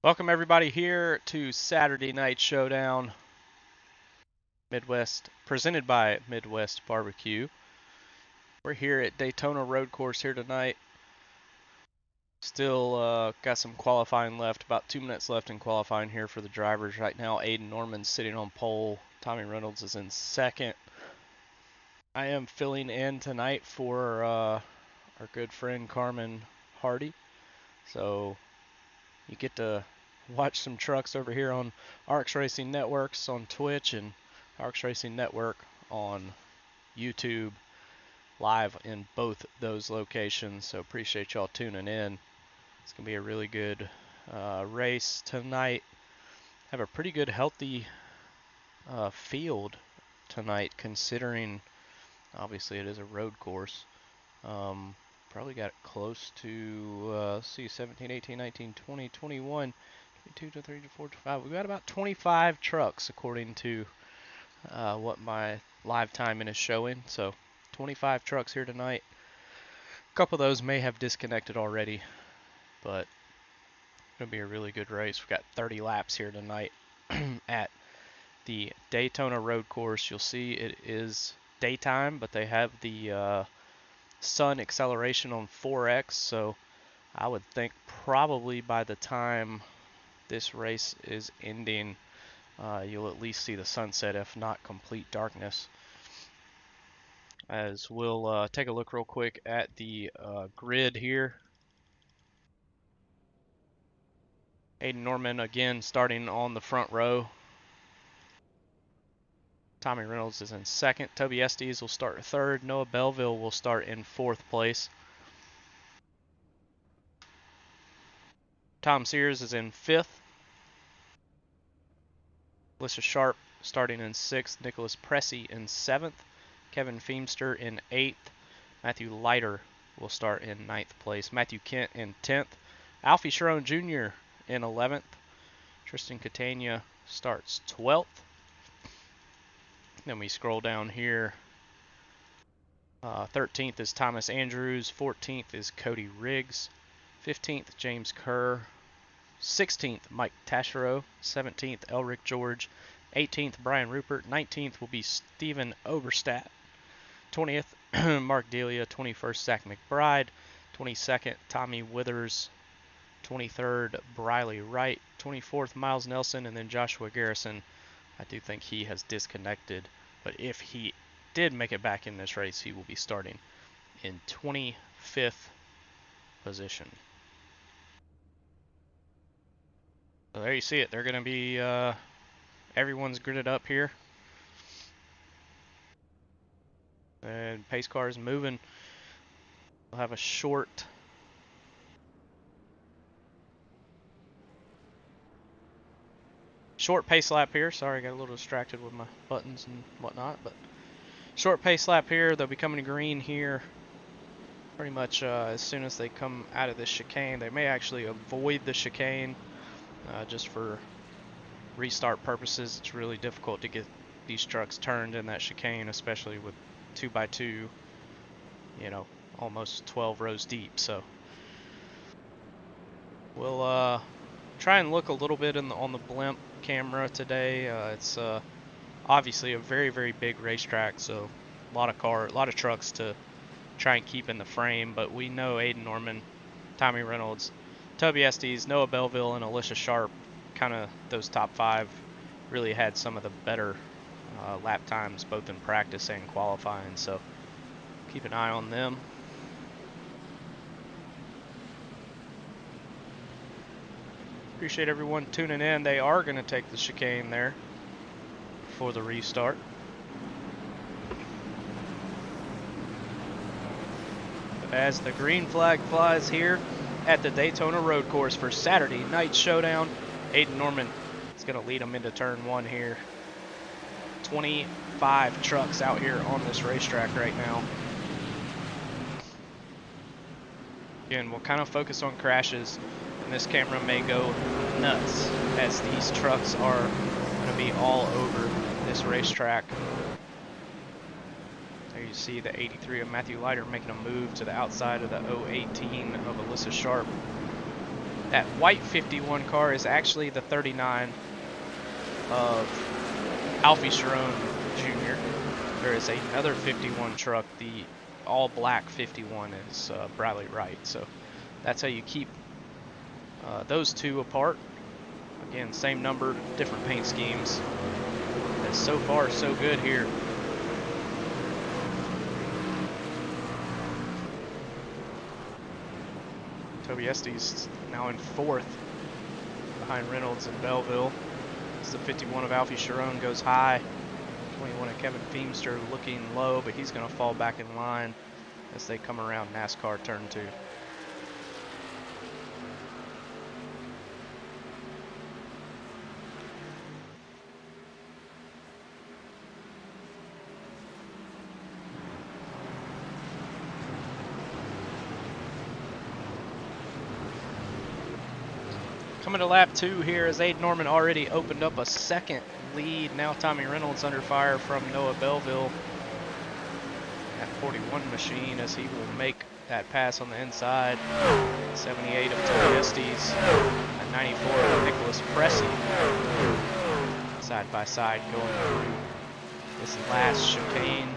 Welcome everybody here to Saturday Night Showdown Midwest, presented by Midwest Barbecue. We're here at Daytona Road Course here tonight. Still got some qualifying left, about 2 minutes left in qualifying here for the drivers right now. Aiden Norman's sitting on pole. Tommy Reynolds is in second. I am filling in tonight for our good friend Carmen Hardy. So you get to watch some trucks over here on Arcs Racing Networks on Twitch and Arcs Racing Network on YouTube, live in both those locations. So appreciate y'all tuning in. It's gonna be a really good race tonight. Have a pretty good healthy field tonight, considering obviously it is a road course. Probably got it close to let's see, 17, 18, 19, 20, 21, 22, 23, 24, 25. We've got about 25 trucks according to what my live timing is showing. So 25 trucks here tonight. A couple of those may have disconnected already, but it's going to be a really good race. We've got 30 laps here tonight at the Daytona Road Course. You'll see it is daytime, but they have the sun acceleration on 4x, so I would think probably by the time this race is ending, you'll at least see the sunset, if not complete darkness. As we'll take a look real quick at the grid here. Aiden Norman again starting on the front row. Tommy Reynolds is in second. Toby Estes will start third. Noah Belleville will start in fourth place. Tom Sears is in fifth. Alyssa Sharp starting in sixth. Nicholas Pressey in seventh. Kevin Feemster in eighth. Matthew Leiter will start in ninth place. Matthew Kent in 10th. Alfie Sharon Jr. in 11th. Tristan Catania starts 12th. Then we scroll down here. 13th is Thomas Andrews. 14th is Cody Riggs. 15th, James Kerr. 16th, Mike Taschereau. 17th, Elric George. 18th, Brian Rupert. 19th will be Stephen Oberstadt. 20th, Mark Delia. 21st, Zach McBride. 22nd, Tommy Withers. 23rd, Briley Wright. 24th, Miles Nelson. And then Joshua Garrison. I do think he has disconnected, but if he did make it back in this race, he will be starting in 25th position. So there you see it. They're going to be, everyone's gridded up here. And pace car is moving. We'll have a short pace lap here. Sorry, I got a little distracted with my buttons and whatnot, but short pace lap here. They'll be coming green here pretty much as soon as they come out of this chicane. They may actually avoid the chicane just for restart purposes. It's really difficult to get these trucks turned in that chicane, especially with 2x2, you know, almost 12 rows deep. So we'll try and look a little bit on the blimp camera today. It's obviously a very, very big racetrack, so a lot of trucks to try and keep in the frame. But we know Aiden Norman, Tommy Reynolds, Toby Estes, Noah Belleville, and Alyssa Sharp, kind of those top five, really had some of the better lap times both in practice and qualifying. So keep an eye on them. Appreciate everyone tuning in. They are going to take the chicane there for the restart. As the green flag flies here at the Daytona Road Course for Saturday Night Showdown, Aiden Norman is going to lead them into turn one here. 25 trucks out here on this racetrack right now. Again, we'll kind of focus on crashes, and this camera may go nuts as these trucks are going to be all over this racetrack. There you see the 83 of Matthew Leiter making a move to the outside of the 018 of Alyssa Sharp. That white 51 car is actually the 39 of Alfie Sharon Jr. There is another 51 truck. The all black 51 is Bradley Wright. So that's how you keep those two apart. Again, same number, different paint schemes. And so far, so good here. Toby Estes now in 4th behind Reynolds and Belleville. This is the 51 of Alfie Sharon, goes high. 21 of Kevin Feemster looking low, but he's going to fall back in line as they come around NASCAR turn 2. Coming to lap 2 here as Aiden Norman already opened up a second lead. Now Tommy Reynolds under fire from Noah Belleville. That 41 machine as he will make that pass on the inside. 78 of Toby Estes and 94 of Nicholas Pressey. Side by side going through this last chicane.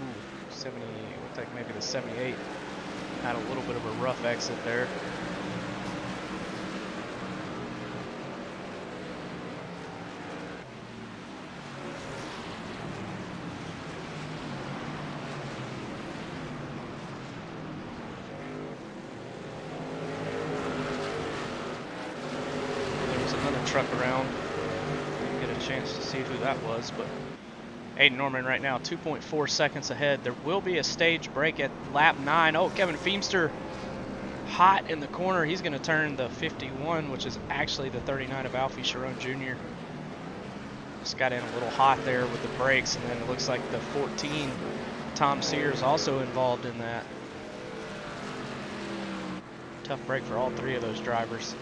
Ooh, 70, looked like maybe the 78 had a little bit of a rough exit there. Truck around. Didn't get a chance to see who that was, but Aiden Norman right now 2.4 seconds ahead. There will be a stage break at lap 9. Oh, Kevin Feemster hot in the corner. He's going to turn the 51, which is actually the 39 of Alfie Sharon Jr. Just got in a little hot there with the brakes, and then it looks like the 14 Tom Sears also involved in that. Tough break for all three of those drivers.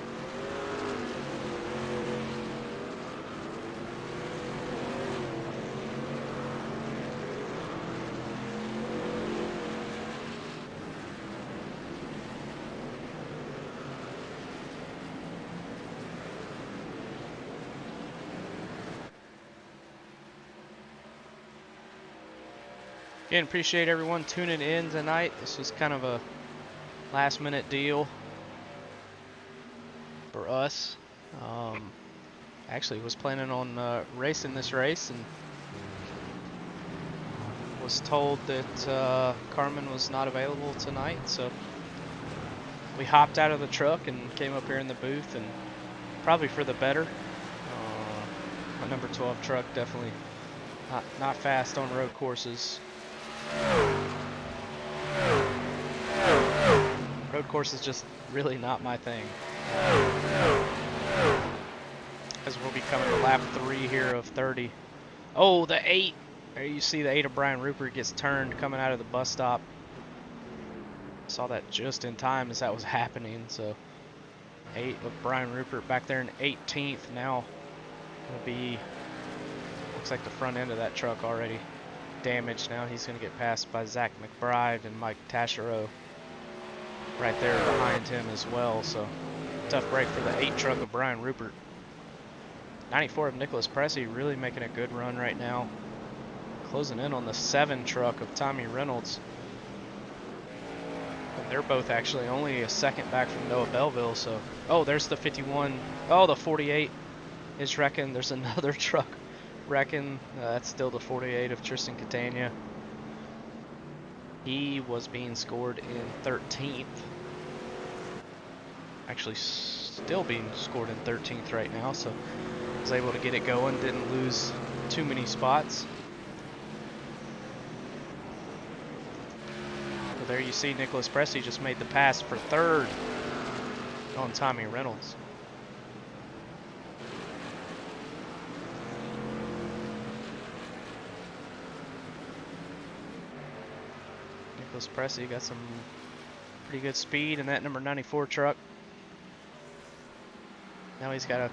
Again, appreciate everyone tuning in tonight. This was kind of a last minute deal for us. Actually was planning on racing this race and was told that Carmen was not available tonight, so we hopped out of the truck and came up here in the booth, and probably for the better. My number 12 truck definitely not fast on road courses. Road course is just really not my thing. As we'll be coming to lap 3 here of 30. Oh, the 8. There you see the 8 of Brian Rupert gets turned coming out of the bus stop. Saw that just in time as that was happening. So 8 of Brian Rupert back there in 18th. Now gonna be, looks like the front end of that truck already damaged. Now he's going to get passed by Zach McBride and Mike Taschereau right there behind him as well. So tough break for the 8 truck of Brian Rupert. 94 of Nicholas Pressey really making a good run right now. Closing in on the 7 truck of Tommy Reynolds. And they're both actually only a second back from Noah Belleville. So, oh, there's the 51. Oh, the 48 is wrecking. There's another truck wrecking. That's still the 48 of Tristan Catania. He was being scored in 13th. Actually still being scored in 13th right now, so was able to get it going, didn't lose too many spots. So there you see Nicholas Pressey just made the pass for 3rd on Tommy Reynolds. Nicholas Pressey got some pretty good speed in that number 94 truck. Now he's got to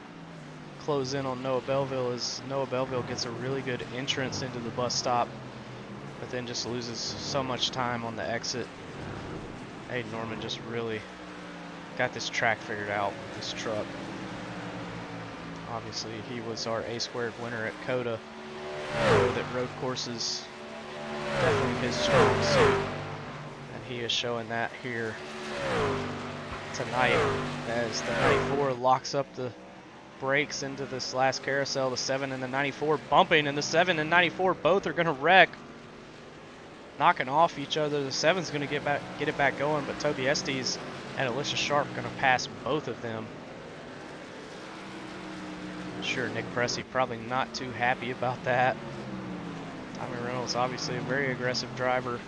close in on Noah Belleville as Noah Belleville gets a really good entrance into the bus stop, but then just loses so much time on the exit. Aiden Norman just really got this track figured out with this truck. Obviously, he was our A-squared winner at COTA. I know that road courses definitely his strong suit, and he is showing that here tonight as the 94 locks up the brakes into this last carousel. The 7 and the 94 bumping, and the 7 and 94 both are going to wreck, knocking off each other. The 7's going to get it back going, but Toby Estes and Alicia Sharp going to pass both of them. Sure, Nick Pressey probably not too happy about that. Tommy Reynolds, obviously a very aggressive driver.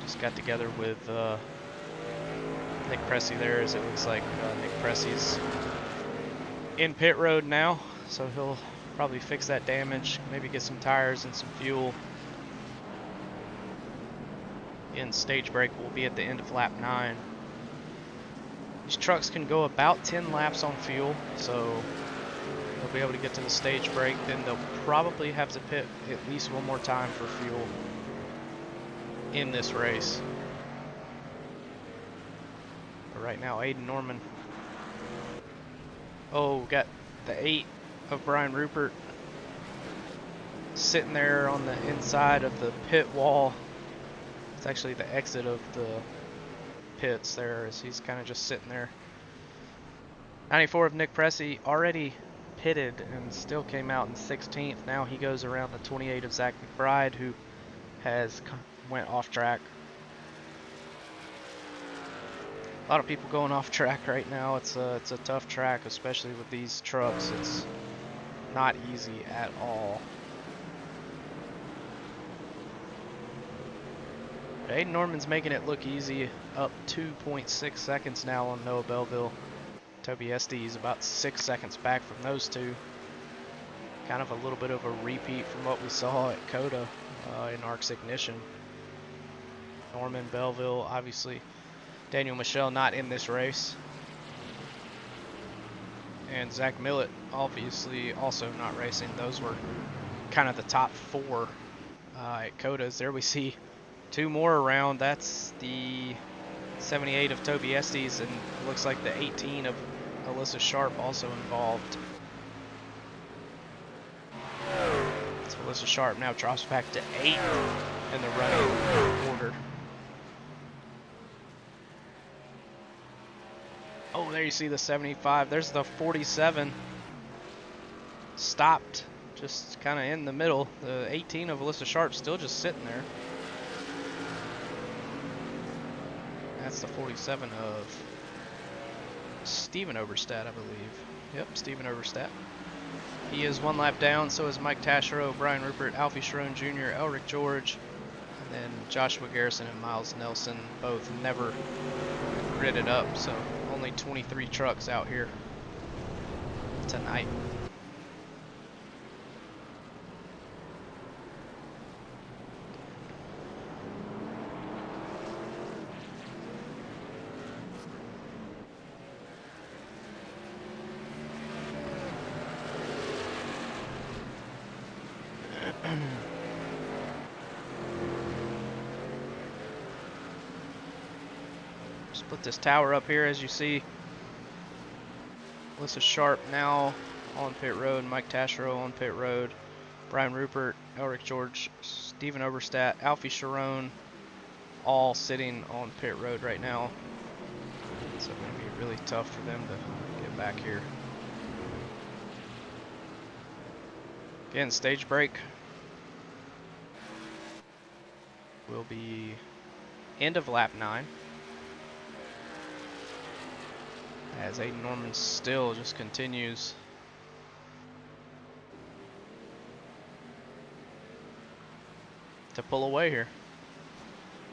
Just got together with Nick Pressey there, as it looks like Nick Pressey's in pit road now, so he'll probably fix that damage, maybe get some tires and some fuel. And stage break will be at the end of lap 9. These trucks can go about 10 laps on fuel, so they'll be able to get to the stage break. Then they'll probably have to pit at least one more time for fuel in this race. But right now, Aiden Norman. Oh, got the 8 of Brian Rupert sitting there on the inside of the pit wall. It's actually the exit of the pits there, as he's kind of just sitting there. 94 of Nick Pressey already pitted and still came out in 16th. Now he goes around the 28 of Zach McBride, who has went off track. A lot of people going off track right now. It's a tough track, especially with these trucks. It's not easy at all. Aiden Norman's making it look easy, up 2.6 seconds now on Noah Belleville. Toby Estes about 6 seconds back from those two. Kind of a little bit of a repeat from what we saw at COTA in ARC's Ignition. Norman, Belleville, obviously Daniel Michelle not in this race. And Zach Millett obviously also not racing. Those were kind of the top 4 at COTAs. There we see 2 more around. That's the 78 of Toby Estes, and it looks like the 18 of Alyssa Sharp also involved. So Alyssa Sharp now drops back to 8th in the running order. Oh, there you see the 75. There's the 47. Stopped just kind of in the middle. The 18 of Alyssa Sharp still just sitting there. That's the 47 of Steven Oberstadt, I believe. Yep, Steven Oberstadt. He is 1 lap down, so is Mike Taschereau, Brian Rupert, Alfie Sharon Jr., Elric George, and then Joshua Garrison and Miles Nelson, both never gridded up, so only 23 trucks out here tonight. Split this tower up here, as you see. Alyssa Sharp now on pit road, Mike Taschereau on pit road, Brian Rupert, Elric George, Steven Oberstadt, Alfie Sharon, all sitting on pit road right now. So it's going to be really tough for them to get back here. Again, stage break will be end of lap 9. As Aiden Norman still just continues to pull away here.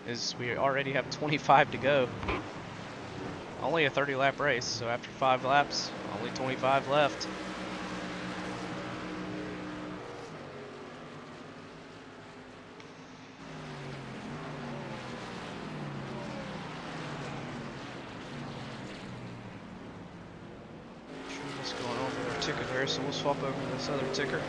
As we already have 25 to go. Only a 30 lap race, so after 5 laps, only 25 left. Ticker there, so we'll swap over to this other ticker.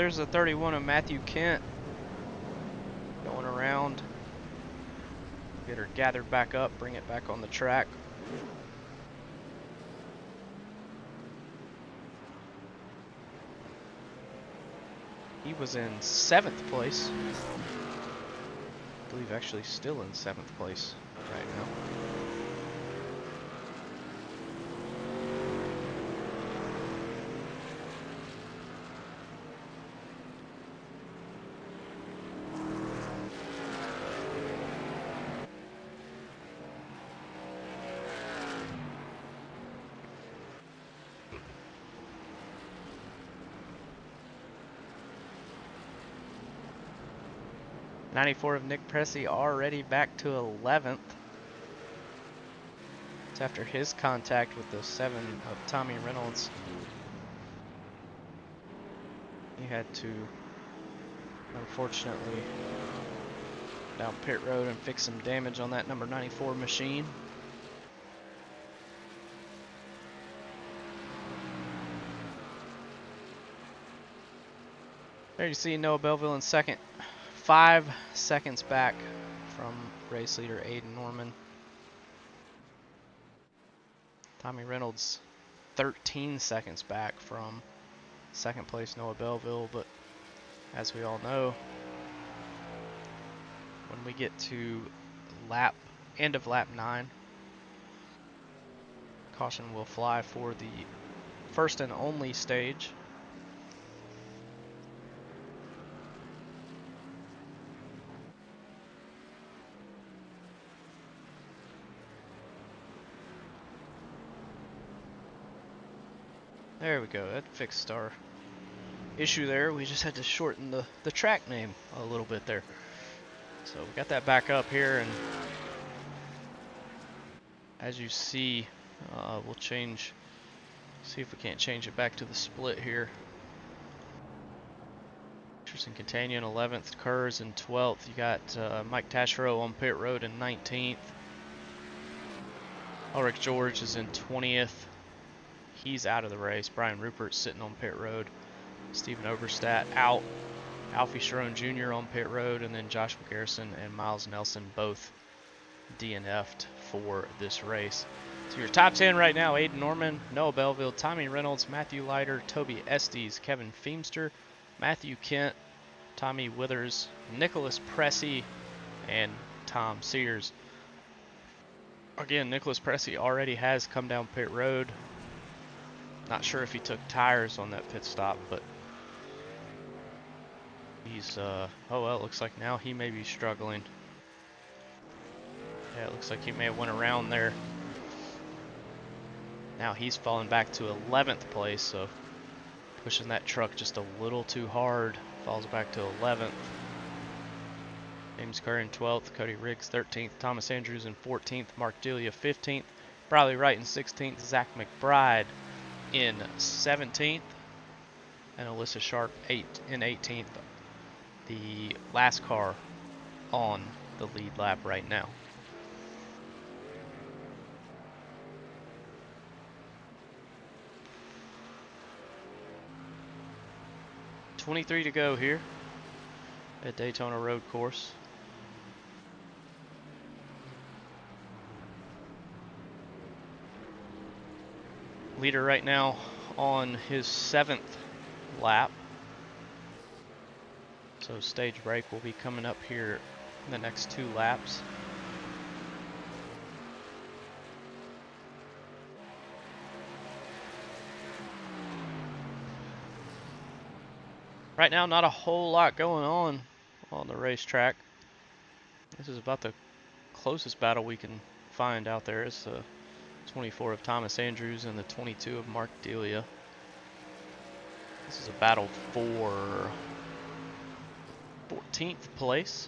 there's the 31 of Matthew Kent going around. Get her gathered back up, bring it back on the track. He was in 7th place. I believe actually still in 7th place right now. '94 of Nick Pressey already back to 11th. It's after his contact with the 7 of Tommy Reynolds. He had to, unfortunately, down pit road and fix some damage on that number 94 machine. There you see Noah Belleville in second. 5 seconds back from race leader Aiden Norman. Tommy Reynolds 13 seconds back from second place Noah Belleville, but as we all know, when we get to end of lap 9, caution will fly for the first and only stage. There we go, that fixed our issue there. We just had to shorten the track name a little bit there. So we got that back up here, and as you see, we'll see if we can't change it back to the split here. Tristan Catania in 11th, Kurz in 12th. You got Mike Taschereau on pit road in 19th. Ulrich George is in 20th. He's out of the race. Brian Rupert sitting on pit road. Stephen Oberstadt out. Alfie Sharon Jr. on pit road, and then Joshua Garrison and Miles Nelson both DNF'd for this race. So your top 10 right now: Aiden Norman, Noah Belleville, Tommy Reynolds, Matthew Leiter, Toby Estes, Kevin Feemster, Matthew Kent, Tommy Withers, Nicholas Pressey, and Tom Sears. Again, Nicholas Pressey already has come down pit road. Not sure if he took tires on that pit stop, but he's, oh well, it looks like now he may be struggling. Yeah, it looks like he may have went around there. Now he's fallen back to 11th place, so pushing that truck just a little too hard. Falls back to 11th. James Curry in 12th, Cody Riggs 13th, Thomas Andrews in 14th, Mark Delia 15th, Bradley Wright in 16th, Zach McBride in 17th, and Alyssa Sharp in 18th. The last car on the lead lap right now. .23 to go here at Daytona Road Course. Leader right now on his 7th lap. So stage break will be coming up here in the next 2 laps. Right now, not a whole lot going on the racetrack. This is about the closest battle we can find out there. It's the 24 of Thomas Andrews and the 22 of Mark Delia. This is a battle for 14th place.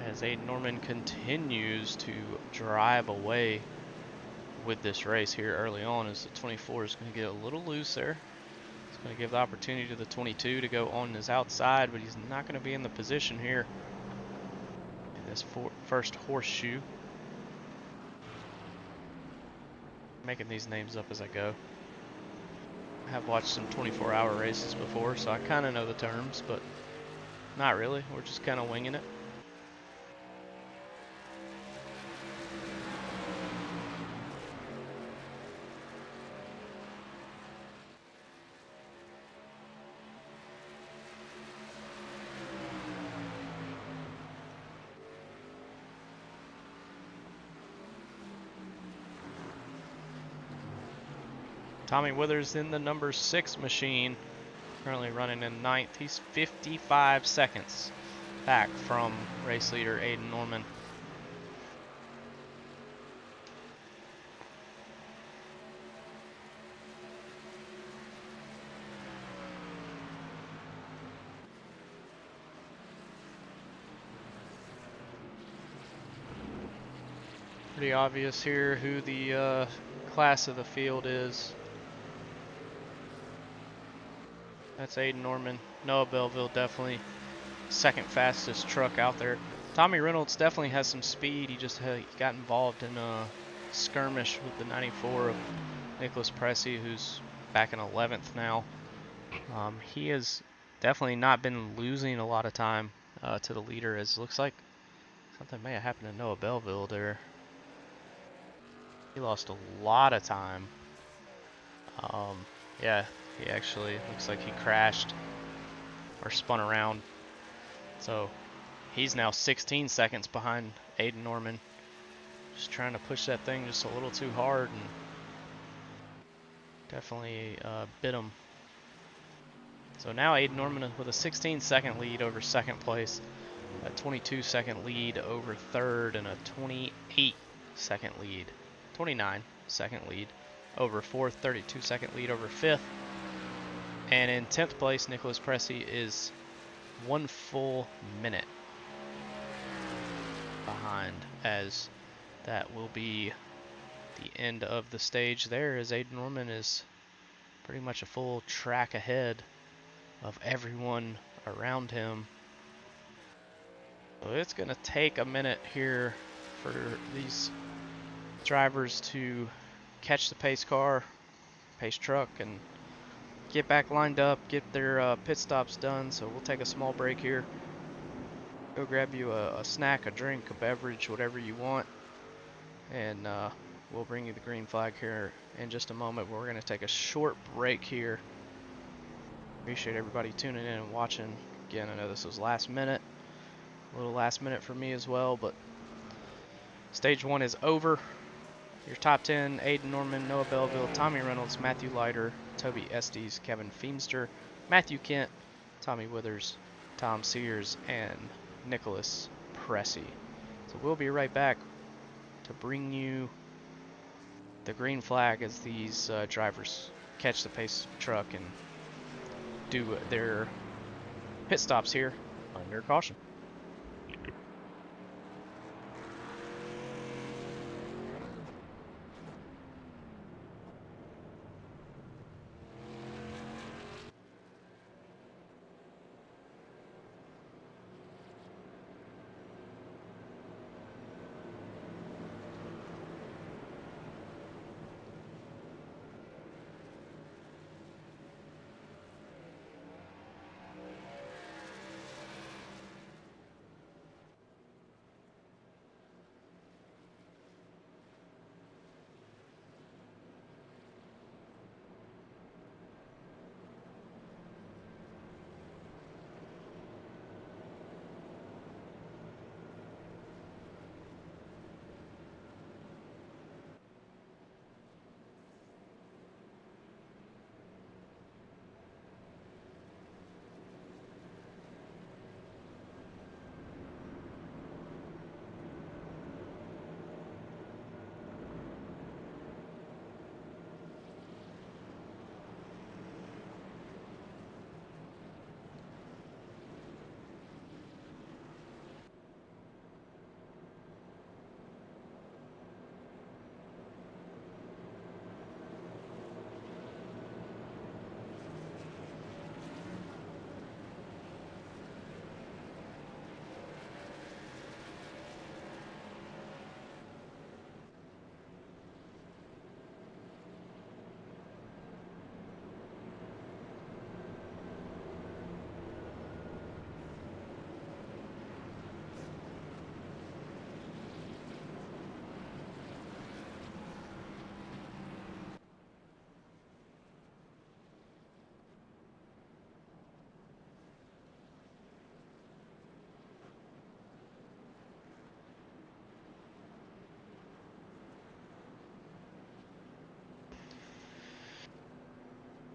As Aiden Norman continues to drive away with this race here early on, as the 24 is going to get a little loose there. It's going to give the opportunity to the 22 to go on his outside, but he's not going to be in the position here in this first horseshoe. Making these names up as I go. I have watched some 24-hour races before, so I kind of know the terms, but not really. We're just kind of winging it. Tommy Withers in the number 6 machine, currently running in 9th. He's 55 seconds back from race leader Aiden Norman. Pretty obvious here who the class of the field is. That's Aiden Norman. Noah Belleville definitely second fastest truck out there. Tommy Reynolds definitely has some speed. He just got involved in a skirmish with the 94 of Nicholas Pressey, who's back in 11th now. He has definitely not been losing a lot of time to the leader, as it looks like something may have happened to Noah Belleville there. He lost a lot of time. Yeah, he actually looks like he crashed or spun around. So he's now 16 seconds behind Aiden Norman. Just trying to push that thing just a little too hard and definitely bit him. So now Aiden Norman with a 16-second lead over second place, a 22-second lead over third, and a 28-second lead, 29-second lead over fourth, 32-second lead over fifth. And in 10th place, Nicholas Pressey is 1 full minute behind, as that will be the end of the stage there, as Aiden Norman is pretty much a full track ahead of everyone around him. So it's going to take a minute here for these drivers to catch the pace car, pace truck, and get back lined up, get their pit stops done. So we'll take a small break here. Go grab you a snack, a drink, a beverage, whatever you want, and we'll bring you the green flag here in just a moment. We're going to take a short break here. Appreciate everybody tuning in and watching. Again, I know this was last minute, a little last minute for me as well, but stage 1 is over. Your top 10, Aiden Norman, Noah Belleville, Tommy Reynolds, Matthew Leiter, Toby Estes, Kevin Feemster, Matthew Kent, Tommy Withers, Tom Sears, and Nicholas Pressey. So we'll be right back to bring you the green flag as these drivers catch the pace truck and do their pit stops here under caution.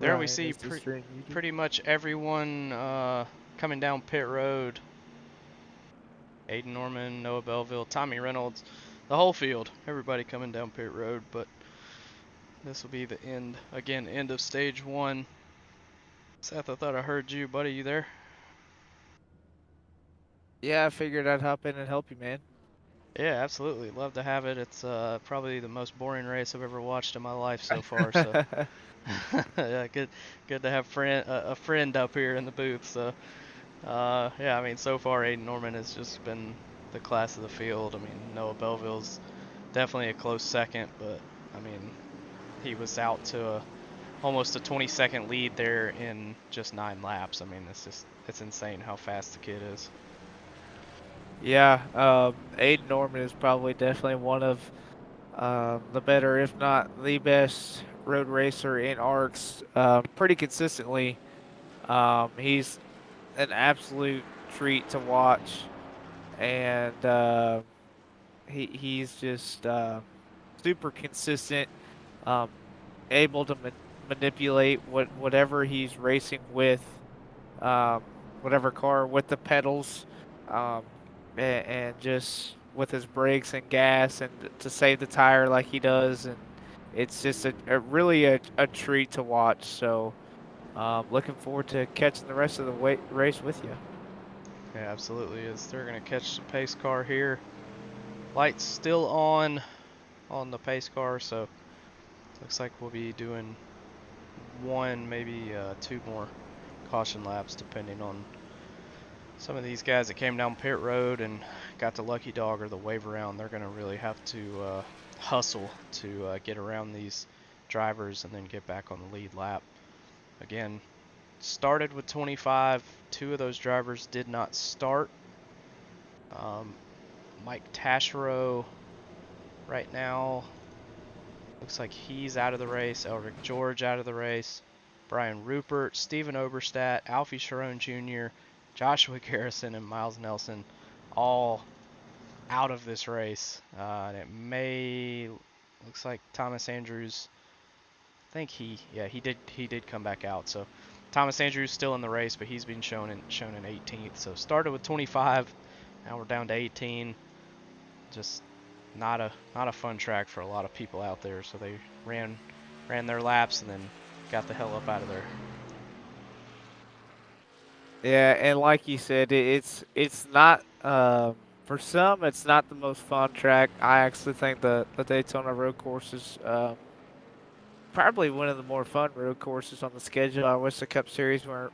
There we Ryan see is the string user. pretty much everyone coming down pit road. Aiden Norman, Noah Belleville, Tommy Reynolds, the whole field. Everybody coming down pit road, but this will be the end. Again, end of stage 1. Seth, I thought I heard you, buddy. You there? Yeah, I figured I'd hop in and help you, man. Yeah, absolutely. Love to have it. It's probably the most boring race I've ever watched in my life so far. So yeah, good to have a friend up here in the booth. So yeah, I mean, so far Aiden Norman has just been the class of the field. I mean, Noah Belleville's definitely a close second, but I mean, he was out to almost a 20-second lead there in just 9 laps. I mean, it's insane how fast the kid is. Yeah, Aiden Norman is probably definitely one of the better, if not the best, road racer in ARCS. Pretty consistently. He's an absolute treat to watch, and he's just super consistent. Um, able to manipulate whatever he's racing with, um, whatever car with the pedals, and just with his brakes and gas, and to save the tire like he does, and it's just really a treat to watch. So looking forward to catching the rest of the race with you. Yeah, absolutely. Is they're gonna catch the pace car here. Lights still on the pace car, so looks like we'll be doing one, maybe 2 more caution laps, depending on some of these guys that came down pit road and got the lucky dog or the wave around. They're gonna really have to hustle to get around these drivers and then get back on the lead lap. Again, started with 25. 2 of those drivers did not start. Um, Mike Taschereau right now looks like he's out of the race. Elric George out of the race. Brian Rupert, Stephen Oberstadt, Alfie Sharon Jr., Joshua Garrison, and Miles Nelson all out of this race. And it looks like Thomas Andrews. I think he did come back out. So Thomas Andrews still in the race, but he's been shown in 18th. So started with 25, now we're down to 18. Just not a fun track for a lot of people out there. So they ran their laps and then got the hell up out of there. Yeah, and like you said, it's not for some it's not the most fun track. I actually think the Daytona Road Course is probably one of the more fun road courses on the schedule. I wish the Cup Series went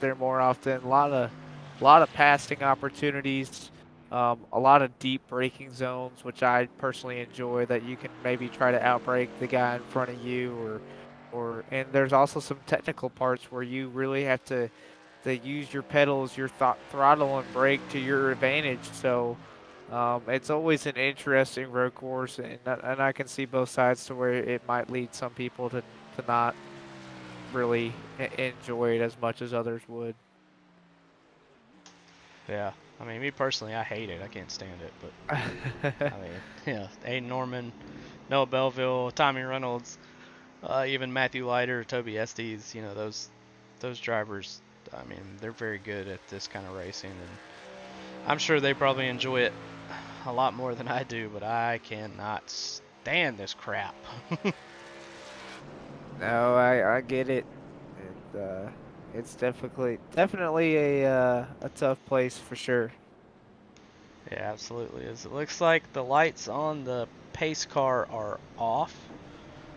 there more often. A lot of passing opportunities, a lot of deep braking zones, which I personally enjoy. That you can maybe try to outbrake the guy in front of you, or and there's also some technical parts where you really have to use your pedals, your throttle and brake to your advantage. So it's always an interesting road course, and I can see both sides to where it might lead some people to not really enjoy it as much as others would. Yeah, I mean, me personally, I hate it. I can't stand it. But I mean, yeah, Aiden Norman, Noah Belleville, Tommy Reynolds, even Matthew Leiter, Toby Estes. Those drivers. I mean, they're very good at this kind of racing, and I'm sure they probably enjoy it a lot more than I do. But I cannot stand this crap. No, I get it. It's definitely a tough place for sure. Yeah, absolutely. As it looks like the lights on the pace car are off.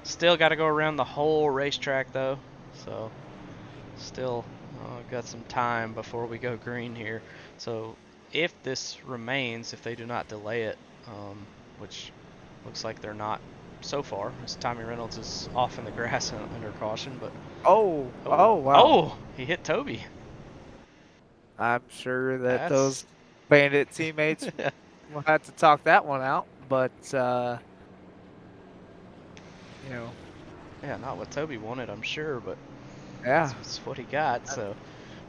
Still got to go around the whole racetrack though, so still got some time before we go green here. So if this remains, if they do not delay it, which looks like they're not so far, as Tommy Reynolds is off in the grass under caution, but Oh wow! he hit Toby. I'm sure that That's those Bandit teammates will have to talk that one out, but you know, yeah, not what Toby wanted, I'm sure, but yeah. that's what he got. So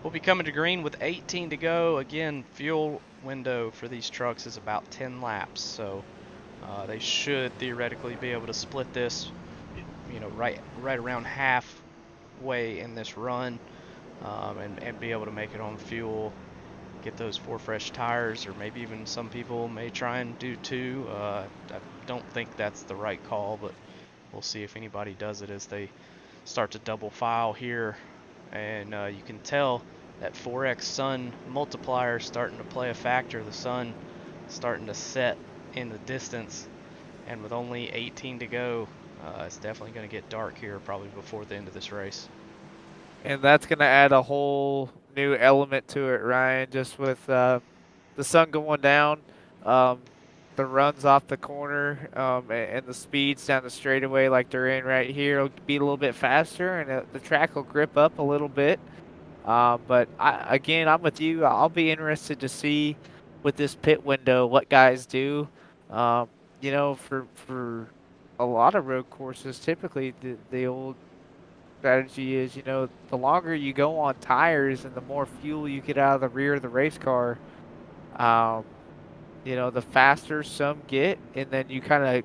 we'll be coming to green with 18 to go. Again, fuel window for these trucks is about 10 laps, so they should theoretically be able to split this, right around half way in this run, and be able to make it on fuel, get those 4 fresh tires, or maybe even some people may try and do 2. I don't think that's the right call, but we'll see if anybody does it as they start to double file here. And you can tell that 4x sun multiplier is starting to play a factor. The sun starting to set in the distance, and with only 18 to go, it's definitely going to get dark here probably before the end of this race. And that's going to add a whole new element to it, Ryan, just with the sun going down, um, the runs off the corner, and the speeds down the straightaway like they're in right here will be a little bit faster, and the track will grip up a little bit. But again, I'm with you. I'll be interested to see with this pit window what guys do. Um, for a lot of road courses, typically the old strategy is, the longer you go on tires and the more fuel you get out of the rear of the race car, um, the faster some get, and then you kind of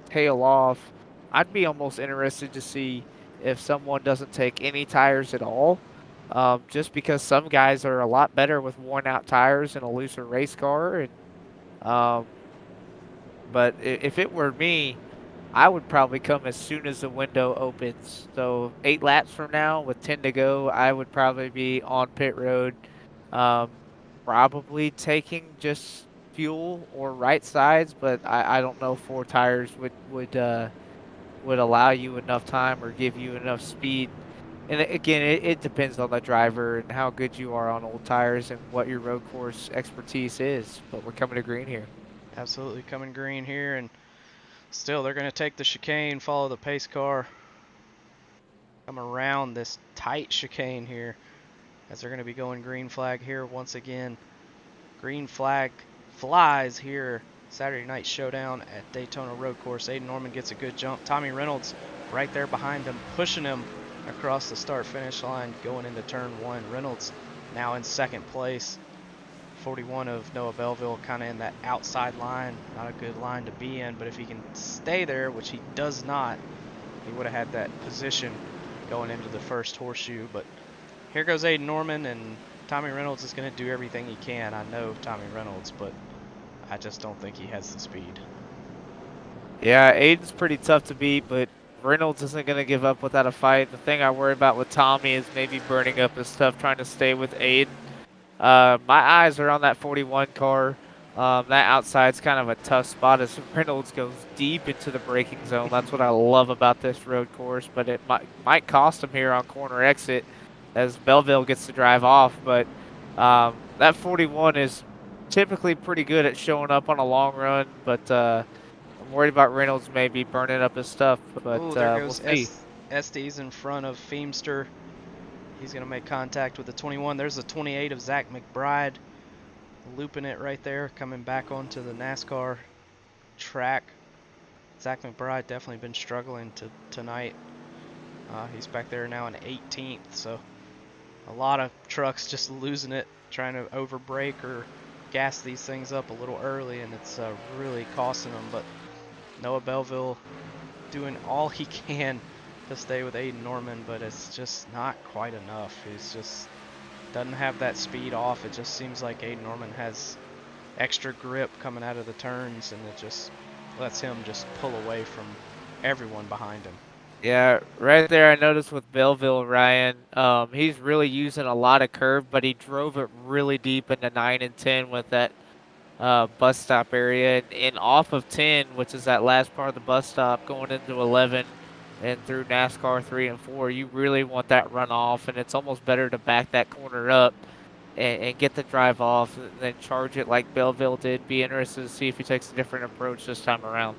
tail off. I'd be almost interested to see if someone doesn't take any tires at all, just because some guys are a lot better with worn out tires in a looser race car. And um, but if it were me, I would probably come as soon as the window opens. So 8 laps from now, with 10 to go, I would probably be on pit road, um, probably taking just fuel or right sides. But I don't know if 4 tires would allow you enough time or give you enough speed. And again, it depends on the driver and how good you are on old tires and what your road course expertise is. But we're coming to green here. Absolutely coming green here, and still they're going to take the chicane, follow the pace car, come around this tight chicane here as they're going to be going green flag here once again. Green flag flies here. Saturday night showdown at Daytona Road Course. Aiden Norman gets a good jump. Tommy Reynolds right there behind him, pushing him across the start-finish line going into turn 1. Reynolds now in second place. 41 of Noah Belleville kind of in that outside line. Not a good line to be in, but if he can stay there, which he does not, he would have had that position going into the first horseshoe. But here goes Aiden Norman, and Tommy Reynolds is going to do everything he can. I know Tommy Reynolds, but I just don't think he has the speed. Yeah, Aiden's pretty tough to beat, but Reynolds isn't going to give up without a fight. The thing I worry about with Tommy is maybe burning up his stuff trying to stay with Aiden. My eyes are on that 41 car. That outside's kind of a tough spot as Reynolds goes deep into the braking zone. That's what I love about this road course, but it might cost him here on corner exit as Belleville gets to drive off. But that 41 is typically pretty good at showing up on a long run, but I'm worried about Reynolds maybe burning up his stuff, but Oh, there we'll goes see. Estes in front of Feemster. He's going to make contact with the 21. There's the 28 of Zach McBride, looping it right there, coming back onto the NASCAR track. Zach McBride definitely been struggling tonight. He's back there now in 18th, so a lot of trucks just losing it, trying to overbrake or gas these things up a little early, and it's really costing them. But Noah Belleville doing all he can to stay with Aiden Norman, but it's just not quite enough. He's just doesn't have that speed off. It just seems like Aiden Norman has extra grip coming out of the turns, and it just lets him just pull away from everyone behind him. Yeah, right there I noticed with Belleville, Ryan, he's really using a lot of curve, but he drove it really deep into 9 and 10 with that bus stop area. And off of 10, which is that last part of the bus stop, going into 11 and through NASCAR 3 and 4, you really want that runoff, and it's almost better to back that corner up and get the drive off than charge it like Belleville did. Be interested to see if he takes a different approach this time around.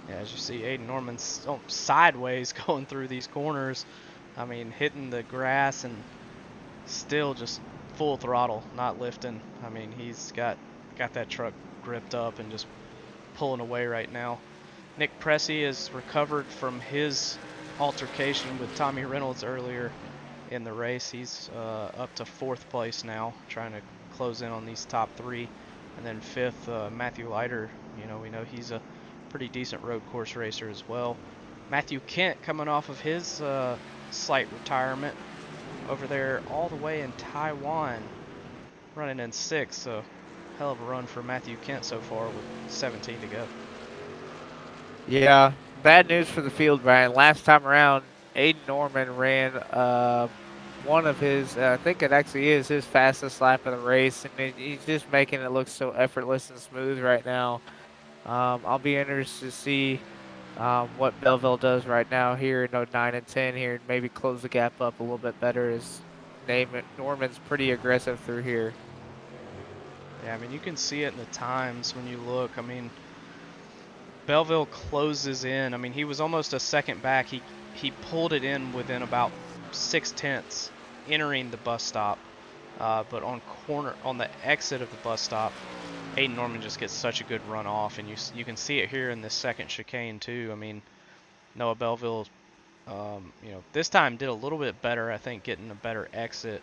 Yeah, as you see, Aiden Norman's sideways going through these corners. I mean, hitting the grass and still just full throttle, not lifting. I mean, he's got that truck gripped up and just pulling away right now. Nick Pressey has recovered from his altercation with Tommy Reynolds earlier in the race. He's up to 4th place now, trying to close in on these top 3. And then 5th, Matthew Leiter. We know he's a pretty decent road course racer as well. Matthew Kent coming off of his slight retirement over there all the way in Taiwan, running in 6th. So hell of a run for Matthew Kent so far with 17 to go. Yeah, bad news for the field, Brian. Last time around, Aiden Norman ran one of his, I think it actually is his fastest lap of the race, and he's just making it look so effortless and smooth right now. I'll be interested to see what Belleville does right now here in 09 and 10 here, and maybe close the gap up a little bit better. As Norman's pretty aggressive through here. Yeah, I mean, you can see it in the times when you look. I mean, Belleville closes in. I mean, he was almost a second back. He pulled it in within about 6/10 entering the bus stop. But on the exit of the bus stop, Aiden Norman just gets such a good run off, and you can see it here in this second chicane too. I mean, Noah Belleville, this time did a little bit better, I think, getting a better exit,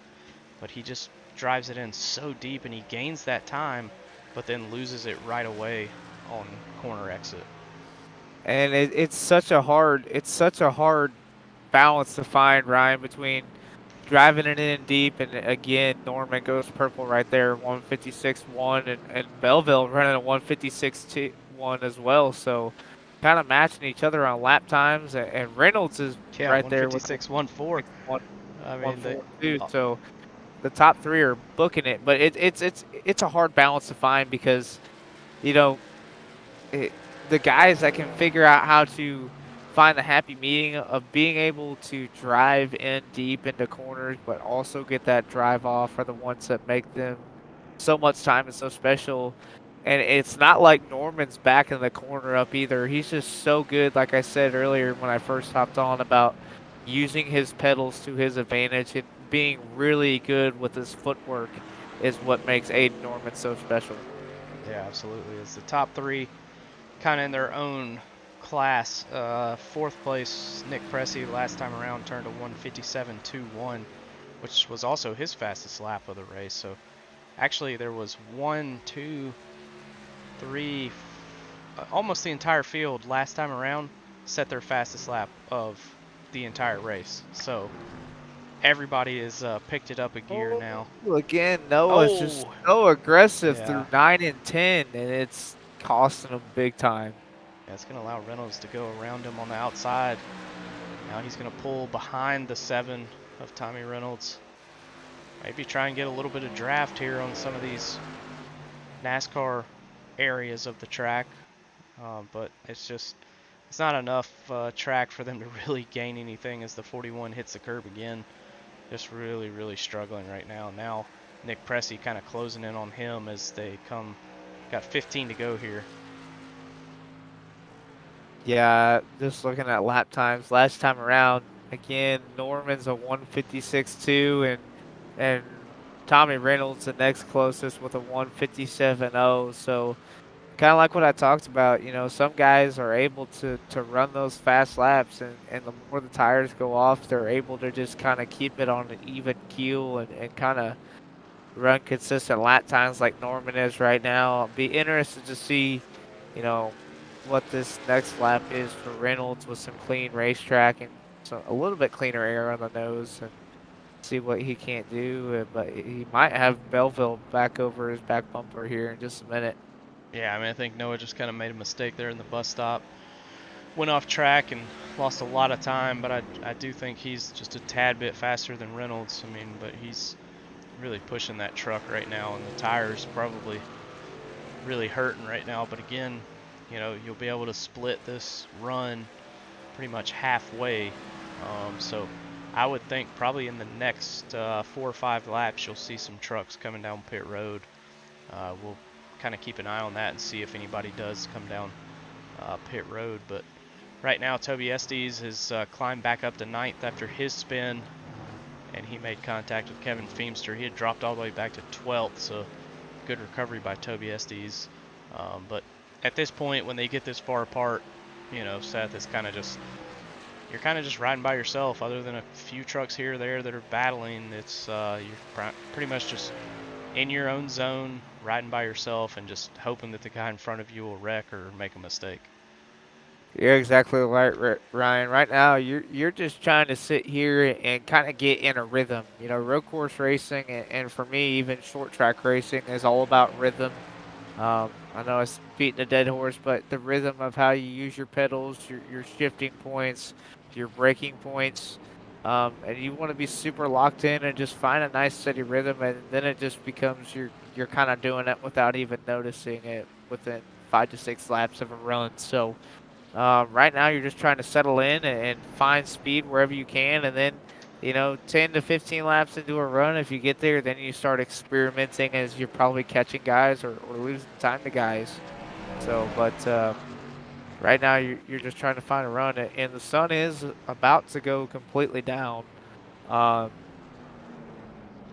but he just drives it in so deep, and he gains that time, but then loses it right away on corner exit. And it's such a hard balance to find, Ryan, between driving it in deep, and again, Norman goes purple right there, 156.1, and Belleville running a 156.1 as well. So kind of matching each other on lap times, and Reynolds is Yeah, right there with 156.14. 1 I mean, 1 too. So the top three are booking it, but it's a hard balance to find because you know it, the guys that can figure out how to find the happy medium of being able to drive in deep into corners, but also get that drive off are the ones that make them so much time and so special. And it's not like Norman's back in the corner up either. He's just so good, like I said earlier when I first hopped on, about using his pedals to his advantage and being really good with his footwork is what makes Aiden Norman so special. yeah, absolutely. It's the top three kind of in their own class. 4th place, Nick Pressey, last time around turned a 157.21, which was also his fastest lap of the race. So actually, there was one, two, three, almost the entire field last time around set their fastest lap of the entire race. So everybody has picked it up a gear now. Oh, again, Noah's just Oh, so aggressive yeah. through 9 and 10, and it's costing him big time. Yeah, it's going to allow Reynolds to go around him on the outside. Now he's going to pull behind the 7 of Tommy Reynolds. Maybe try and get a little bit of draft here on some of these NASCAR areas of the track. But it's not enough track for them to really gain anything as the 41 hits the curb again. Just really, really struggling right now. Now Nick Pressey kind of closing in on him as they come. Got 15 to go here. Yeah, just looking at lap times last time around, again, Norman's a 156.2, and Tommy Reynolds the next closest with a 157.0. So kind of like what I talked about, some guys are able to run those fast laps, and the more the tires go off, they're able to just kind of keep it on an even keel and kind of run consistent lap times like Norman is right now. I'll be interested to see, you know, what this next lap is for Reynolds with some clean racetrack and a little bit cleaner air on the nose, and see what he can't do. But he might have Belleville back over his back bumper here in just a minute. Yeah, I mean, I think Noah just kind of made a mistake there in the bus stop. Went off track and lost a lot of time, but I do think he's just a tad bit faster than Reynolds. I mean, but he's really pushing that truck right now, and the tires probably really hurting right now. But again, you'll be able to split this run pretty much halfway. So I would think probably in the next 4 or 5 laps, you'll see some trucks coming down pit road. We'll kind of keep an eye on that and see if anybody does come down pit road. But right now, Toby Estes has climbed back up to 9th after his spin, and he made contact with Kevin Feemster. He had dropped all the way back to 12th, so good recovery by Toby Estes. But at this point, when they get this far apart, Seth, is kind of just, you're kind of just riding by yourself. Other than a few trucks here or there that are battling, it's you're pretty much just in your own zone, riding by yourself, and just hoping that the guy in front of you will wreck or make a mistake. You're exactly right, Ryan. Right now, you're just trying to sit here and kind of get in a rhythm. You know, road course racing, and for me, even short track racing is all about rhythm. I know it's beating a dead horse, but the rhythm of how you use your pedals, your shifting points, your braking points, and you want to be super locked in and just find a nice steady rhythm, and then it just becomes you're kind of doing it without even noticing it within 5 to 6 laps of a run. So right now, you're just trying to settle in and find speed wherever you can, and then 10 to 15 laps into a run, if you get there, then you start experimenting as you're probably catching guys or losing time to guys. So, but right now, you're just trying to find a run, and the sun is about to go completely down. Um,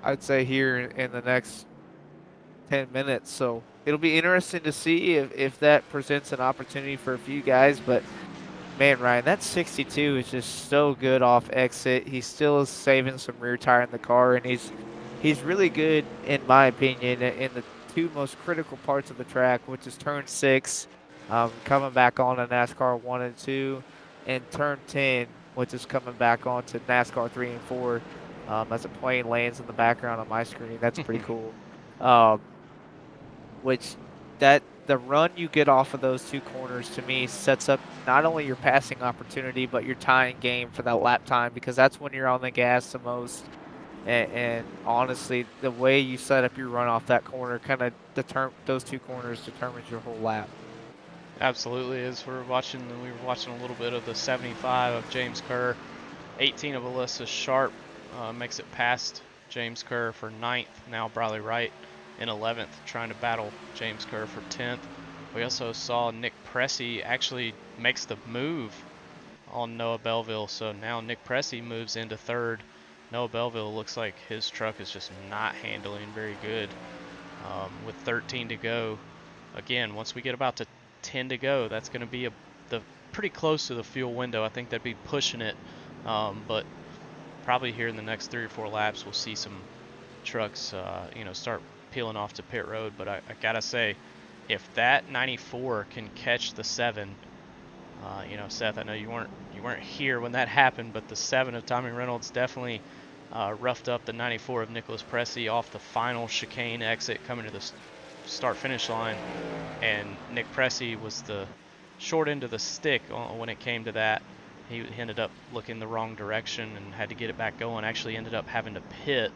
I'd say here in the next 10 minutes. So it'll be interesting to see if that presents an opportunity for a few guys, but man, Ryan, that 62 is just so good off exit. He still is saving some rear tire in the car, and he's really good, in my opinion, in the two most critical parts of the track, which is turn 6, coming back on to NASCAR 1 and 2, and turn 10, which is coming back on to NASCAR 3 and 4. As a plane lands in the background on my screen, that's pretty cool. Um, which that the run you get off of those two corners to me sets up not only your passing opportunity but your tying game for that lap time, because that's when you're on the gas the most. And honestly, the way you set up your run off that corner kind of those two corners determines your whole lap. Absolutely, as we were watching a little bit of the 75 of James Kerr, 18 of Alyssa Sharp makes it past James Kerr for ninth. Now Briley Wright in 11th, trying to battle James Kerr for 10th. We also saw Nick Pressey actually makes the move on Noah Belleville, so now Nick Pressey moves into third. Noah Belleville looks like his truck is just not handling very good. With 13 to go, again, once we get about to 10 to go, that's going to be the pretty close to the fuel window. I think that'd be pushing it, but probably here in the next 3 or 4 laps, we'll see some trucks, start peeling off to pit road. But I gotta say, if that 94 can catch the 7, Seth, I know you weren't here when that happened, but the 7 of Tommy Reynolds definitely roughed up the 94 of Nicholas Pressey off the final chicane exit coming to the start finish line, and Nick Pressey was the short end of the stick when it came to that. He ended up looking the wrong direction and had to get it back going. Actually ended up having to pit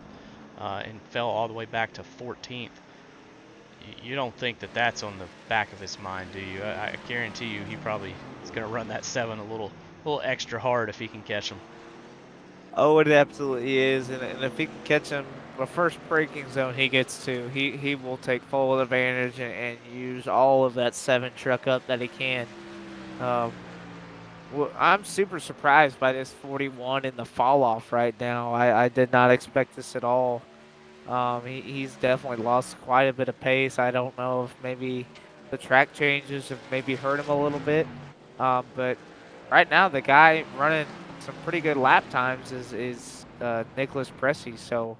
and fell all the way back to 14th. You don't think that that's on the back of his mind, do you? I guarantee you he probably is going to run that 7 a little extra hard if he can catch him. Oh, it absolutely is, and if he can catch him the first braking zone he gets to, he will take full advantage and use all of that 7 truck up that he can. Um, Well, I'm super surprised by this 41 in the fall off right now. I did not expect this at all. He's definitely lost quite a bit of pace. I don't know if maybe the track changes have maybe hurt him a little bit. But right now the guy running some pretty good lap times is Nicholas Pressey. So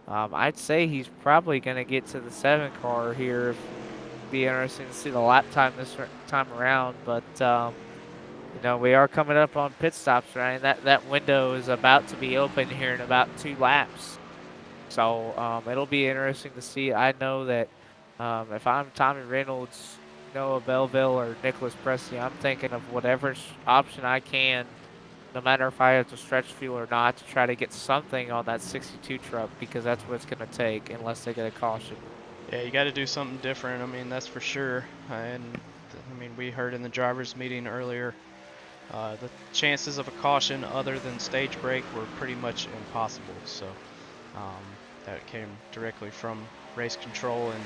I'd say he's probably going to get to the 7 car here. Be interesting to see the lap time this time around, but. We are coming up on pit stops, right? That window is about to be open here in about 2 laps. So it'll be interesting to see. I know that if I'm Tommy Reynolds, Noah Belleville, or Nicholas Presley, I'm thinking of whatever option I can, no matter if I have to stretch fuel or not, to try to get something on that 62 truck, because that's what it's going to take unless they get a caution. Yeah, you got to do something different. I mean, that's for sure. And I mean, we heard in the drivers' meeting earlier, the chances of a caution other than stage break were pretty much impossible. So um, that came directly from race control and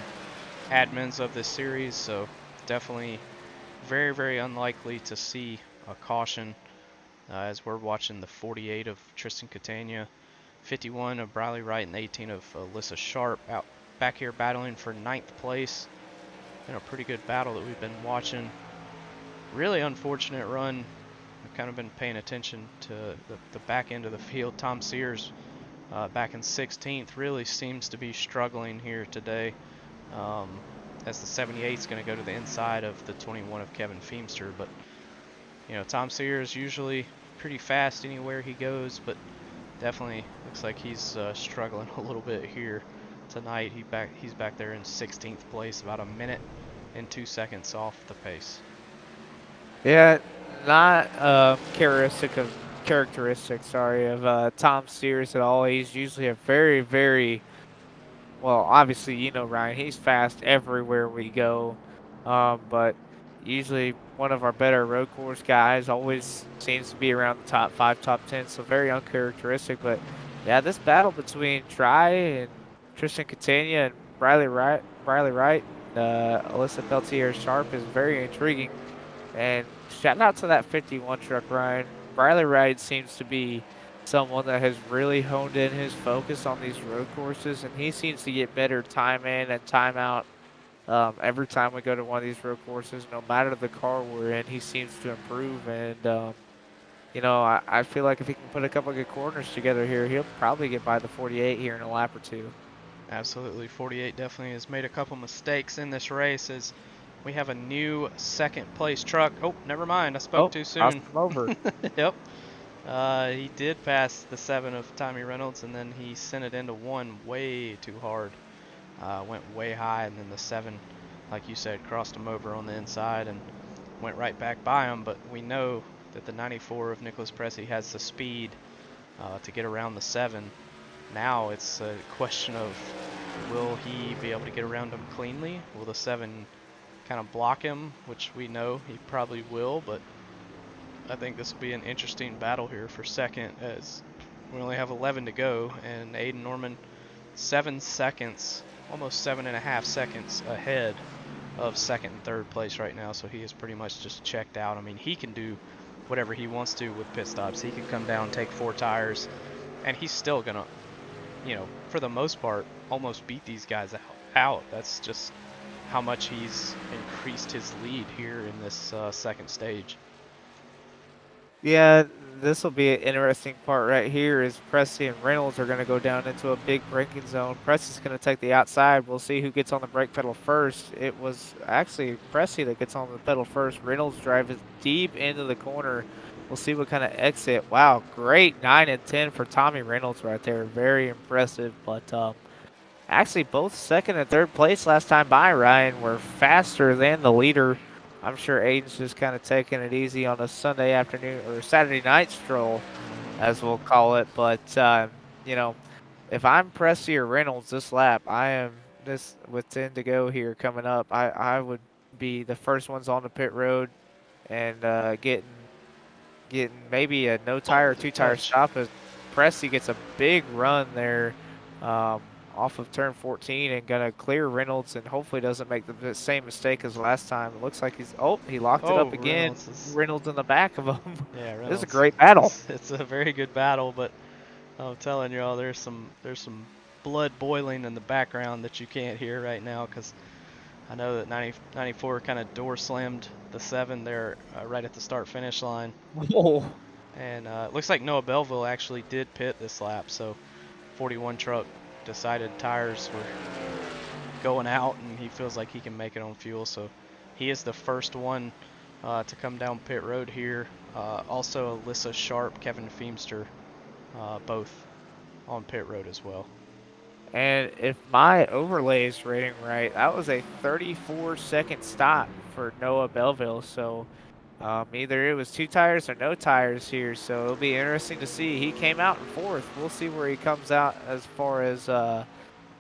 admins of this series. So definitely very, very unlikely to see a caution as we're watching the 48 of Tristan Catania, 51 of Briley Wright, and 18 of Alyssa Sharp out back here battling for ninth place. Been a pretty good battle that we've been watching. Really unfortunate run. I've kind of been paying attention to the back end of the field. Tom Sears back in 16th really seems to be struggling here today. As the 78 is going to go to the inside of the 21 of Kevin Feemster, but Tom Sear is usually pretty fast anywhere he goes, but definitely looks like he's struggling a little bit here tonight. He's back there in 16th place, about a minute and 2 seconds off the pace. Yeah, not characteristic, sorry, of Tom Sears at all. He's usually a very, very well, obviously, Ryan, he's fast everywhere we go. But usually one of our better road course guys always seems to be around the top 5, top 10, so very uncharacteristic. But yeah, this battle between Try and Tristan Catania and Riley Wright and Alyssa Peltier Sharp is very intriguing. And shout out to that 51 truck, Ryan. Riley Wright seems to be someone that has really honed in his focus on these road courses, and he seems to get better time in and time out. Every time we go to one of these road courses, no matter the car we're in, he seems to improve. And, I feel like if he can put a couple of good corners together here, he'll probably get by the 48 here in a lap or two. Absolutely, 48 definitely has made a couple mistakes in this race as we have a new second place truck. Oh, never mind, I spoke Oh, too crossed soon. him over. Yep. He did pass the 7 of Tommy Reynolds, and then he sent it into 1 way too hard. Went way high, and then the 7, like you said, crossed him over on the inside and went right back by him. But we know that the 94 of Nicholas Pressey has the speed to get around the 7. Now it's a question of, will he be able to get around him cleanly? Will the 7 kind of block him, which we know he probably will, but I think this will be an interesting battle here for second as we only have 11 to go, and Aiden Norman 7 seconds, almost 7.5 seconds ahead of second and third place right now, so he is pretty much just checked out. I mean, he can do whatever he wants to with pit stops. He can come down, take 4 tires, and he's still gonna, for the most part, almost beat these guys out. That's just how much he's increased his lead here in this second stage. Yeah, this will be an interesting part right here is Pressey and Reynolds are going to go down into a big braking zone. Pressey's going to take the outside. We'll see who gets on the brake pedal first. It was actually Pressey that gets on the pedal first. Reynolds drives deep into the corner. We'll see what kind of exit. Wow, great 9 and 10 for Tommy Reynolds right there. Very impressive. But actually, both second and third place last time by, Ryan, were faster than the leader. I'm sure Aiden's just kind of taking it easy on a Sunday afternoon or Saturday night stroll, as we'll call it. But, if I'm Pressey or Reynolds this lap, I am this with 10 to go here coming up. I would be the first ones on the pit road and getting maybe a no Oh, tire or good two tire touch. stop as Pressey gets a big run there off of turn 14 and gonna clear Reynolds and hopefully doesn't make the same mistake as last time. It looks like he locked it Oh, up again. Reynolds is, Reynolds in the back of him. yeah, This is a Reynolds. great battle. It's a very good battle, but I'm telling y'all, there's some blood boiling in the background that you can't hear right now because I know that 94 kind of door slammed the 7 there right at the start finish line, Oh, and it looks like Noah Belleville actually did pit this lap, so 41 truck decided tires were going out, and he feels like he can make it on fuel. So he is the first one to come down pit road here. Also, Alyssa Sharp, Kevin Feemster, both on pit road as well. and if my overlay is rating right, that was a 34-second stop for Noah Belleville. So either it was two tires or no tires here, so it'll be interesting to see. He came out in fourth. We'll see where he comes out as far as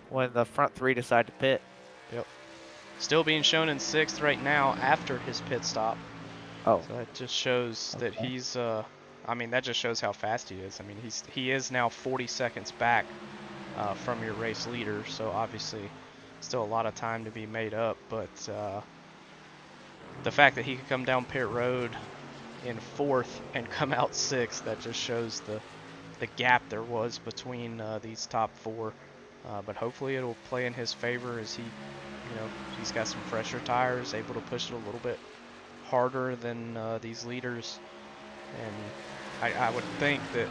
when the front three decide to pit. Yep. Still being shown in sixth right now after his pit stop. Oh, So that just shows that okay. he's. I mean, that just shows how fast he is. I mean, he is now 40 seconds back from your race leader. So obviously, still a lot of time to be made up. But the fact that he could come down pit road in fourth and come out sixth, that just shows the gap there was between these top 4. But hopefully it'll play in his favor as he's got some fresher tires, able to push it a little bit harder than these leaders. And I would think that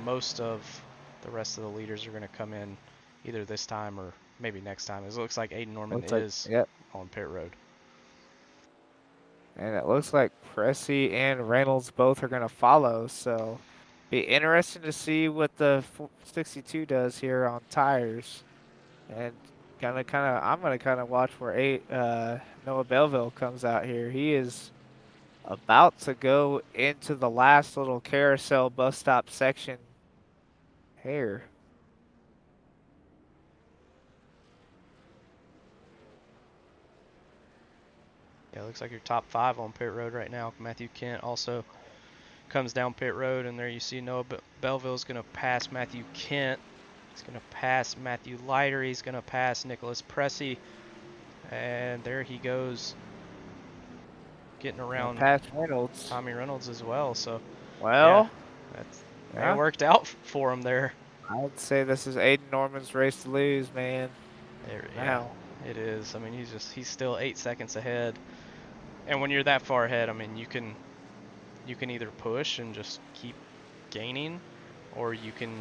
most of the rest of the leaders are going to come in either this time or maybe next time. It looks like Aiden Norman Looks like, is yep. on pit road. And it looks like Pressey and Reynolds both are going to follow. So be interesting to see what the 62 does here on tires. And I'm gonna kind of watch where Noah Belleville comes out here. He is about to go into the last little carousel bus stop section here. Yeah, it looks like your top 5 on pit road right now. Matthew Kent also comes down pit road, and there you see Noah Belleville's going to pass Matthew Kent. He's going to pass Matthew Leiter. He's going to pass Nicholas Pressey. And there he goes, getting Gonna around pass Reynolds. Tommy Reynolds as well. So, yeah, Well, that's may have yeah, worked out for him there. I'd say this is Aiden Norman's race to lose, man. Yeah, Now, it is. I mean, he's still 8 seconds ahead. And when you're that far ahead, I mean, you can either push and just keep gaining, or you can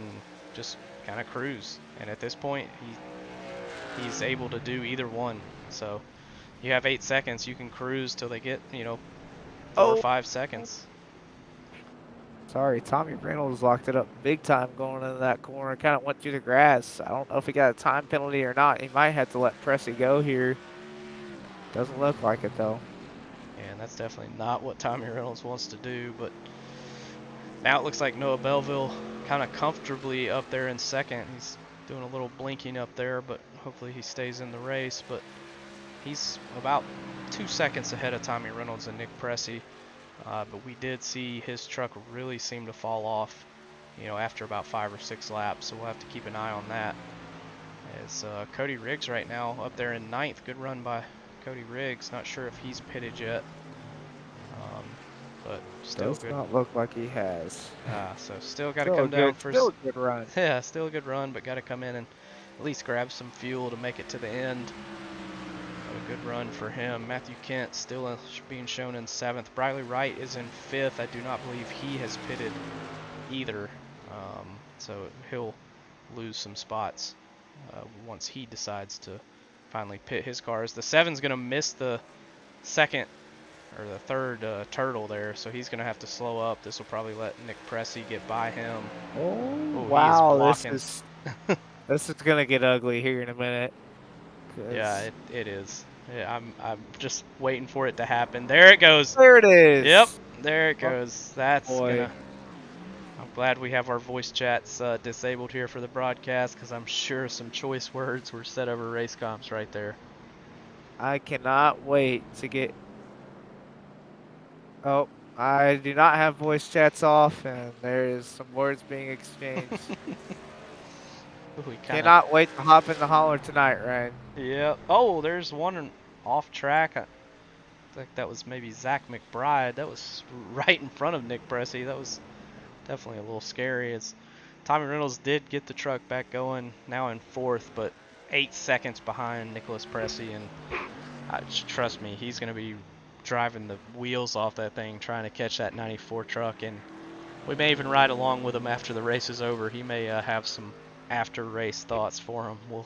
just kind of cruise. And at this point, he's able to do either one. So you have 8 seconds. You can cruise till they get 4 or oh, 5 seconds. sorry, Tommy Reynolds locked it up big time going into that corner. Kind of went through the grass. I don't know if he got a time penalty or not. He might have to let Pressey go here. Doesn't look like it though. And that's definitely not what Tommy Reynolds wants to do. But now it looks like Noah Belleville kind of comfortably up there in second. He's doing a little blinking up there, but hopefully he stays in the race. But he's about 2 seconds ahead of Tommy Reynolds and Nick Pressey. But we did see his truck really seem to fall off, after about 5 or 6 laps. So we'll have to keep an eye on that. As Cody Riggs right now up there in 9th. Good run by Cody Riggs. Not sure if he's pitted yet. But still Does good. not look like he has. So still got to come down for still a good run. yeah, still a good run, but got to come in and at least grab some fuel to make it to the end. A good run for him. Matthew Kent still being shown in 7th. Briley Wright is in 5th. I do not believe he has pitted either, so he'll lose some spots once he decides to finally pit his cars. The 7's going to miss the second or the third turtle there, so he's going to have to slow up. This will probably let Nick Pressey get by him. Oh, He is wow, blocking. this is gonna get ugly here in a minute. Yeah, it is. Yeah, I'm just waiting for it to happen. There it goes. There it is. Yep, there it Oh, goes. That's boy. gonna. I'm glad we have our voice chats disabled here for the broadcast, because I'm sure some choice words were said over race comps right there. I cannot wait to get. Oh, I do not have voice chats off, and there is some words being exchanged. We kind of. Cannot wait to hop in the holler tonight, Ryan. Yeah. Oh, there's one off track. I think that was maybe Zach McBride. That was right in front of Nick Pressey. That was definitely a little scary. As Tommy Reynolds did get the truck back going, now in 4th, but 8 seconds behind Nicholas Pressey. And trust me, he's going to be driving the wheels off that thing trying to catch that 94 truck. And we may even ride along with him after the race is over. He may have some after race thoughts for him. We'll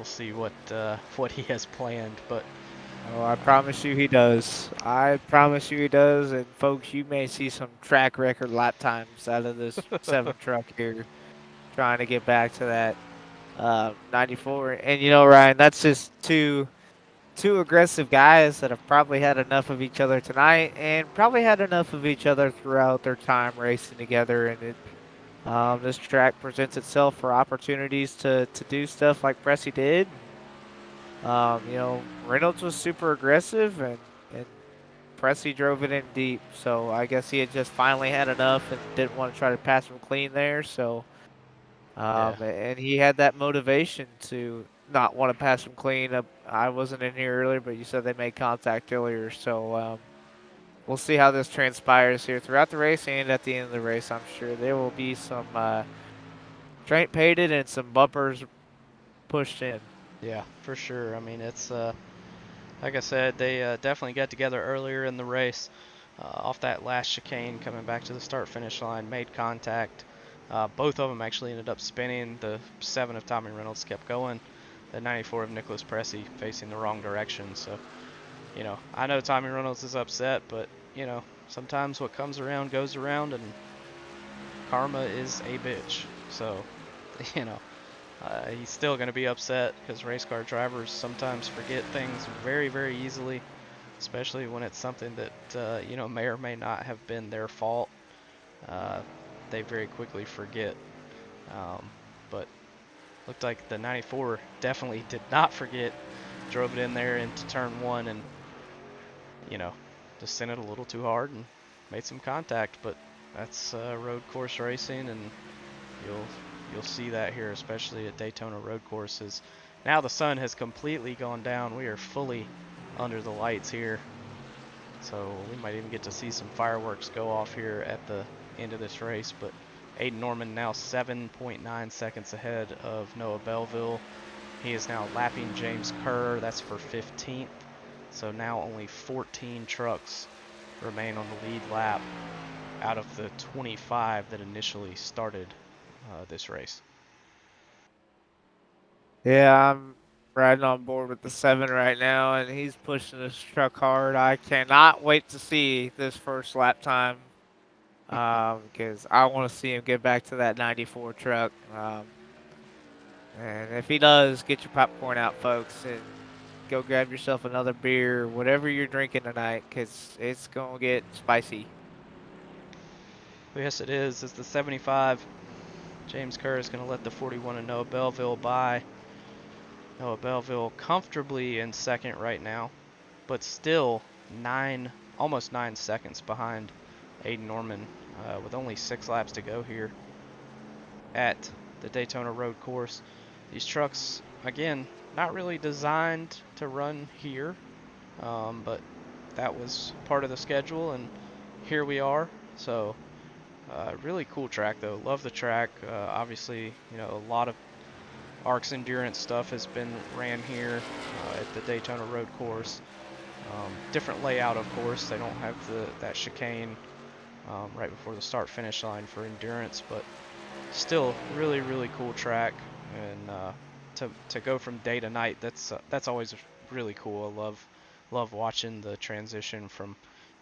see what he has planned. But Oh, I promise you he does. I promise you he does. And folks, you may see some track record lap times out of this 7 truck here, trying to get back to that 94. And Ryan, that's just two aggressive guys that have probably had enough of each other tonight, and probably had enough of each other throughout their time racing together. And this track presents itself for opportunities to do stuff like Pressey did. Reynolds was super aggressive, and Pressey drove it in deep. So I guess he had just finally had enough and didn't want to try to pass him clean there. So, yeah, and he had that motivation to not want to pass him clean. I wasn't in here earlier, but you said they made contact earlier. So we'll see how this transpires here throughout the race and at the end of the race. I'm sure there will be some straight painted and some bumpers pushed in. yeah, for sure. I mean, it's like I said, they definitely got together earlier in the race. Off that last chicane, coming back to the start-finish line, made contact. Both of them actually ended up spinning. The 7 of Tommy Reynolds kept going. The 94 of Nicholas Pressey facing the wrong direction. So I know Tommy Reynolds is upset, but sometimes what comes around goes around, and karma is a bitch. So, you know, he's still going to be upset because race car drivers sometimes forget things very, very easily, especially when it's something that may or may not have been their fault. Uh, they very quickly forget. Um, but looked like the 94 definitely did not forget. Drove it in there into turn one, and you know, just sent it a little too hard and made some contact. But that's road course racing, and you'll you'll see that here, especially at Daytona Road Courses. Now the sun has completely gone down. We are fully under the lights here, so we might even get to see some fireworks go off here at the end of this race. But Aiden Norman now 7.9 seconds ahead of Noah Belleville. He is now lapping James Kerr. That's for 15th. So now only 14 trucks remain on the lead lap out of the 25 that initially started this race. Yeah, I'm riding on board with the 7 right now, and he's pushing this truck hard. I cannot wait to see this first lap time because I want to see him get back to that 94 truck. And if he does, get your popcorn out, folks, and go grab yourself another beer, whatever you're drinking tonight, because it's going to get spicy. Yes, it is. It's the 75. James Kerr is going to let the 41 of Noah Belleville by. Noah Belleville comfortably in second right now, but still almost 9 seconds behind Aiden Norman with only 6 laps to go here at the Daytona Road Course. These trucks, again, not really designed to run here, but that was part of the schedule, and here we are. So, really cool track, though. Love the track. Obviously, a lot of ARC's endurance stuff has been ran here at the Daytona Road Course. Different layout, of course. They don't have that chicane right before the start-finish line for endurance, but still really, really cool track. And to go from day to night, that's always really cool. I love watching the transition from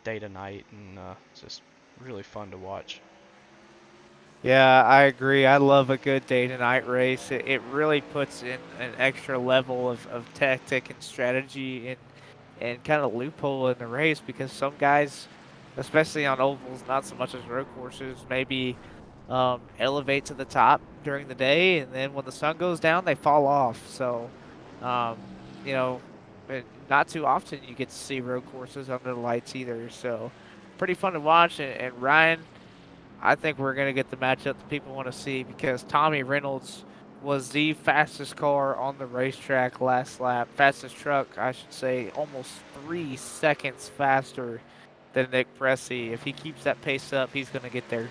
day to night, and it's just really fun to watch. Yeah, I agree. I love a good day to night race. It really puts in an extra level of tactic and strategy and kind of loophole in the race because some guys, especially on ovals, not so much as road courses, maybe elevate to the top during the day, and then when the sun goes down, they fall off. So, um, you know, not too often you get to see road courses under the lights either. So, pretty fun to watch. And Ryan, I think we're going to get the matchup that people want to see because Tommy Reynolds was the fastest car on the racetrack last lap. Fastest truck, I should say, almost 3 seconds faster than Nick Pressey. If he keeps that pace up, he's going to get there.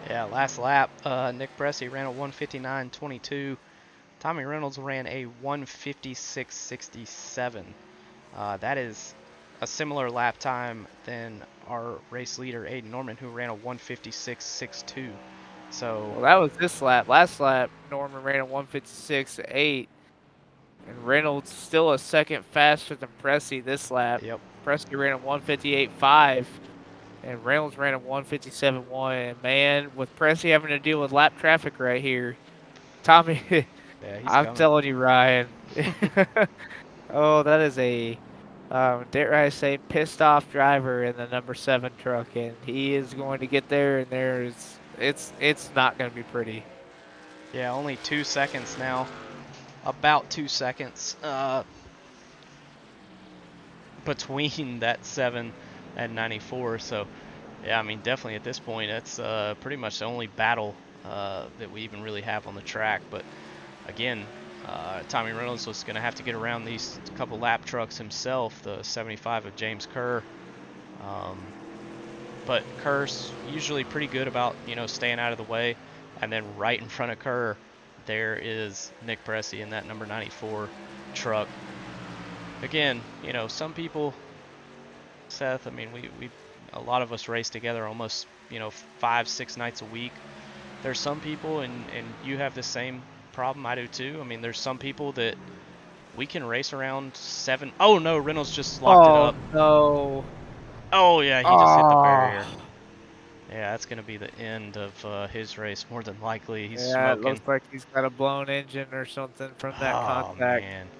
Yeah, last lap, Nick Pressey ran a 159.22. Tommy Reynolds ran a 156.67. That is a similar lap time than our race leader Aiden Norman, who ran a 156.62. So Well, that was this lap. Last lap, Norman ran a 156.8, and Reynolds still a second faster than Pressey this lap. yep, Pressey ran a 158.5. And Reynolds ran a 157.1. And man, with Pressey having to deal with lap traffic right here, Tommy, yeah, he's I'm coming. telling you, Ryan. Oh, that is a, dare I say, pissed off driver in the number 7 truck, and he is going to get there, and it's not going to be pretty. Yeah, only 2 seconds now, about 2 seconds between that 7 and 94. So yeah, I mean, definitely at this point, that's pretty much the only battle that we even really have on the track. But again, Tommy Reynolds was going to have to get around these couple lap trucks himself, the 75 of James Kerr. But Kerr's usually pretty good about, staying out of the way. And then right in front of Kerr, there is Nick Pressey in that number 94 truck. Again, some people, Seth, I mean, we a lot of us race together almost, 5-6 nights a week. There's some people, and you have the same problem, I do too. I mean, there's some people that we can race around 7. Oh no, Reynolds just locked it Oh up. no. Oh yeah, he just hit the barrier. Oh. Yeah, that's gonna be the end of his race more than likely. He's Yeah, it smoking. looks like he's got a blown engine or something from that Oh contact. man.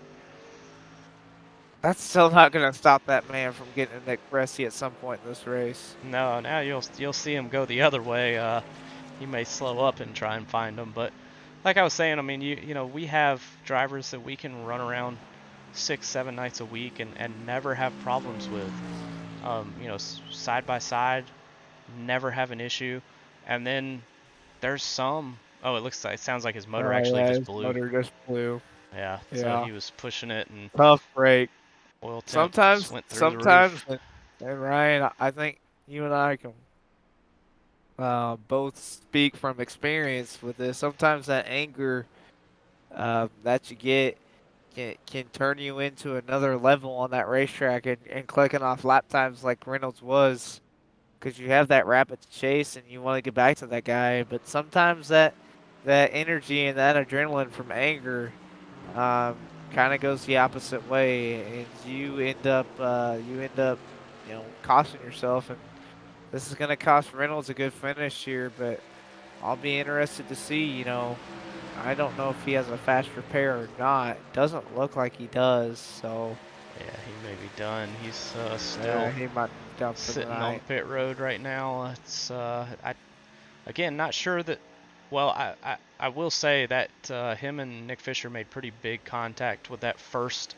That's still not gonna stop that man from getting a Nick Cressy at some point in this race. No, now you'll see him go the other way. He may slow up and try and find him, but like I was saying, I mean, you know, we have drivers that we can run around 6, 7 nights a week and never have problems with. You know, side by side, never have an issue. And then there's some. Oh, it sounds like his motor Oh actually yeah, just his blew. motor just blew. Yeah, so Yeah, he was pushing it and tough break. oil temp just Sometimes, went through the sometimes, roof. and Ryan, I think you and I can both speak from experience with this. Sometimes that anger that you get can turn you into another level on that racetrack and clicking off lap times like Reynolds was because you have that rapid chase and you want to get back to that guy. But sometimes that energy and that adrenaline from anger kind of goes the opposite way, and you end up costing yourself. And this is going to cost Reynolds a good finish here, but I'll be interested to see. I don't know if he has a fast repair or not. It doesn't look like he does, so Yeah, he may be done. He's yeah, still he might be done for the sitting on night. pit road right now. It's I again not sure that. Well, I will say that him and Nick Fisher made pretty big contact with that first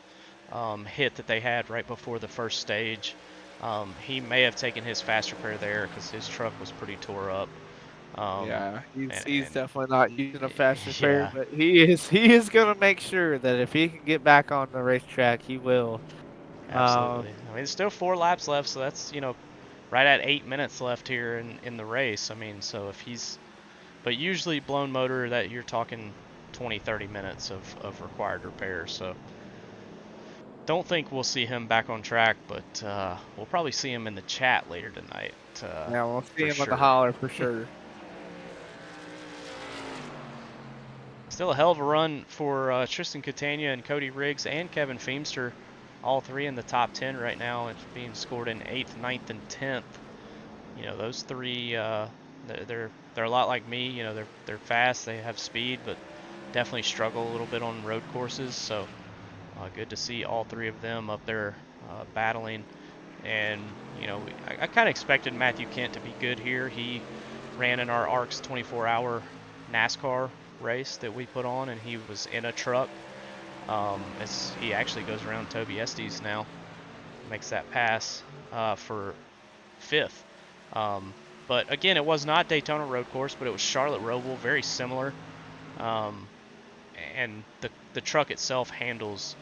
hit that they had right before the first stage. He may have taken his fast repair there because his truck was pretty tore up. Um, Yeah, he's and definitely not using a fast repair, yeah, but he is gonna make sure that if he can get back on the racetrack, he will. Um, absolutely. I mean, there's still 4 laps left, so that's right at 8 minutes left here in the race. I mean, so if he's but usually blown motor that you're talking 20, 30 minutes of required repair. So don't think we'll see him back on track, but we'll probably see him in the chat later tonight yeah, we'll see for him on the sure. holler for sure. Still a hell of a run for Tristan Catania and Cody Riggs and Kevin Feemster, all three in the top 10 right now. It's being scored in 8th, ninth, and 10th. Those three, they're a lot like me. They're fast, they have speed, but definitely struggle a little bit on road courses. So good to see all three of them up there battling. And I kind of expected Matthew Kent to be good here. He ran in our ARCS 24-hour NASCAR race that we put on, and he was in a truck. As he actually goes around Toby Estes now, makes that pass for 5th. But again, it was not Daytona Road Course, but it was Charlotte Roval, very similar. Um, and the truck itself handles,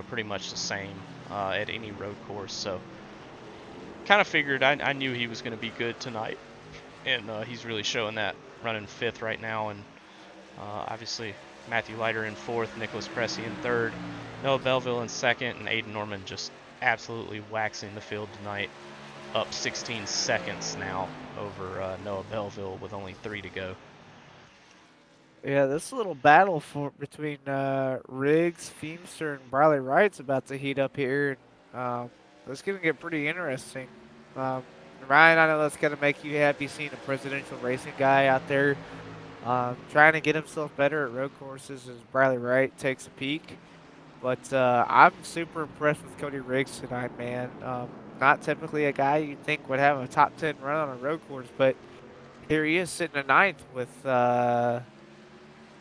pretty much the same at any road course. So kind of figured I knew he was going to be good tonight, and he's really showing that, running 5th right now. And obviously Matthew Leiter in 4th, Nicholas Cressy in 3rd, Noah Belleville in 2nd, and Aiden Norman just absolutely waxing the field tonight, up 16 seconds now over Noah Belleville with only 3 to go. Yeah, this little battle between Riggs, Feemster, and Briley Wright's about to heat up here. It's gonna get pretty interesting. Um, Ryan, I know that's gonna make you happy seeing a presidential racing guy out there trying to get himself better at road courses as Briley Wright takes a peek. But I'm super impressed with Cody Riggs tonight, man. Not typically a guy you'd think would have a top 10 run on a road course, but here he is sitting in ninth with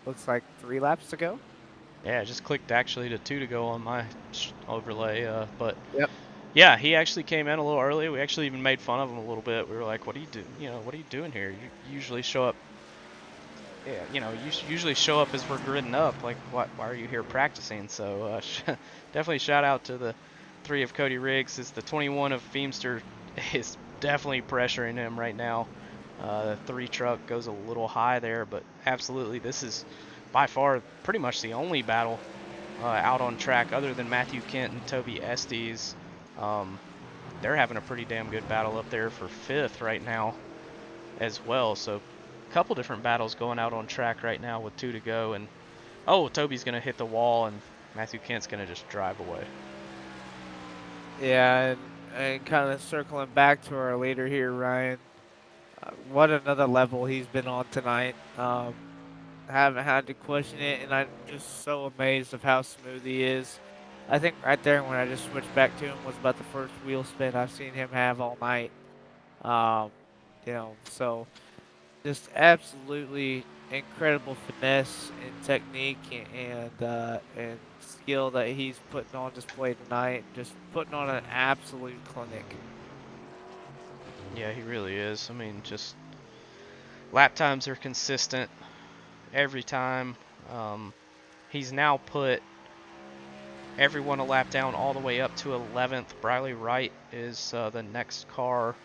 looks like 3 laps to go. Yeah, it just clicked actually to 2 to go on my overlay, but Yep. yeah, he actually came in a little early. We actually even made fun of him a little bit. We were like, "What are you do? What are you doing here? You usually show up. Yeah, you usually show up as we're gridding up. Like, why are you here practicing?" So definitely shout out to the 3 of Cody Riggs. Is the 21 of Feemster is definitely pressuring him right now. The 3 truck goes a little high there, but absolutely, this is by far pretty much the only battle out on track other than Matthew Kent and Toby Estes. Um, they're having a pretty damn good battle up there for 5th right now as well. So a couple different battles going out on track right now with 2 to go. And oh, Toby's going to hit the wall, and Matthew Kent's going to just drive away. Yeah, and kind of circling back to our leader here, Ryan. What another level he's been on tonight. Haven't had to question it, and I'm just so amazed of how smooth he is. I think right there when I just switched back to him was about the first wheel spin I've seen him have all night. Um, so just absolutely incredible finesse and technique and skill that he's putting on display tonight. Just putting on an absolute clinic. Yeah, he really is. I mean, just lap times are consistent every time. Um, he's now put everyone a lap down all the way up to 11th. Briley Wright is the next car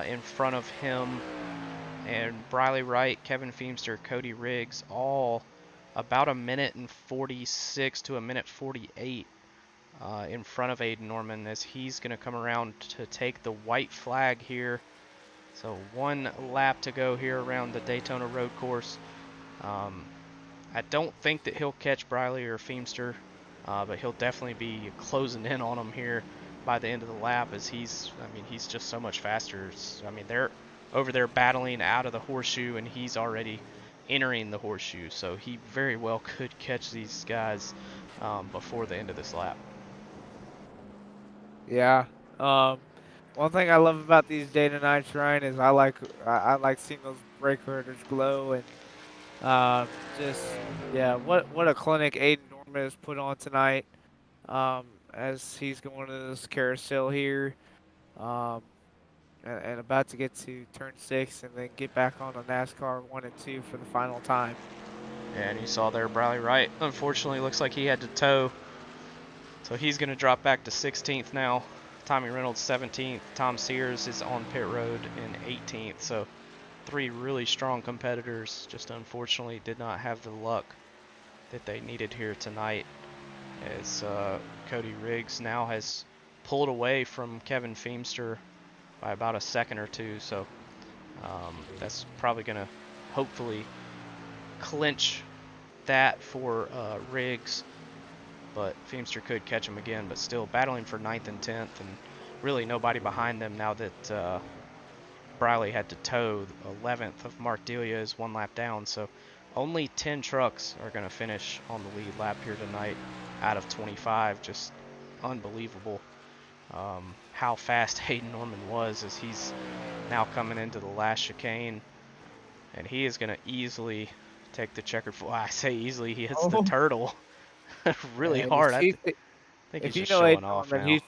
in front of him. And Briley Wright, Kevin Feemster, Cody Riggs, all about a minute and 46 to a minute 48 in front of Aiden Norman as he's going to come around to take the white flag here. So one lap to go here around the Daytona Road Course. Um, I don't think that he'll catch Briley or Feemster, but he'll definitely be closing in on him here by the end of the lap as he's just so much faster. I mean, they're over there battling out of the horseshoe and he's already entering the horseshoe, so he very well could catch these guys before the end of this lap. Yeah. Um, One thing I love about these day to nights, Ryan, is I like seeing those brake rotors glow and just yeah, what a clinic Aiden Norman has put on tonight. As he's going to this carousel here, um, and about to get to turn 6 and then get back on the NASCAR 1 and 2 for the final time. And you saw there Briley Wright. Unfortunately, looks like he had to tow, so he's going to drop back to 16th now. Tommy Reynolds 17th. Tom Sears is on pit road in 18th. So three really strong competitors just unfortunately did not have the luck that they needed here tonight, as Cody Riggs now has pulled away from Kevin Feemster by about a second or two. So that's probably going to hopefully clinch that for Riggs, but Feemster could catch him again, but still battling for 9th and 10th, and really nobody behind them now that Briley had to tow. 11th of Mark Delia is one lap down, so only 10 trucks are going to finish on the lead lap here tonight out of 25. Just unbelievable how fast Hayden Norman was as he's now coming into the last chicane, and he is going to easily take the checkered flag. Well, I say easily, he hits the Oh, turtle really man, hard. I think if he's you just know Aiden showing off Norman, now.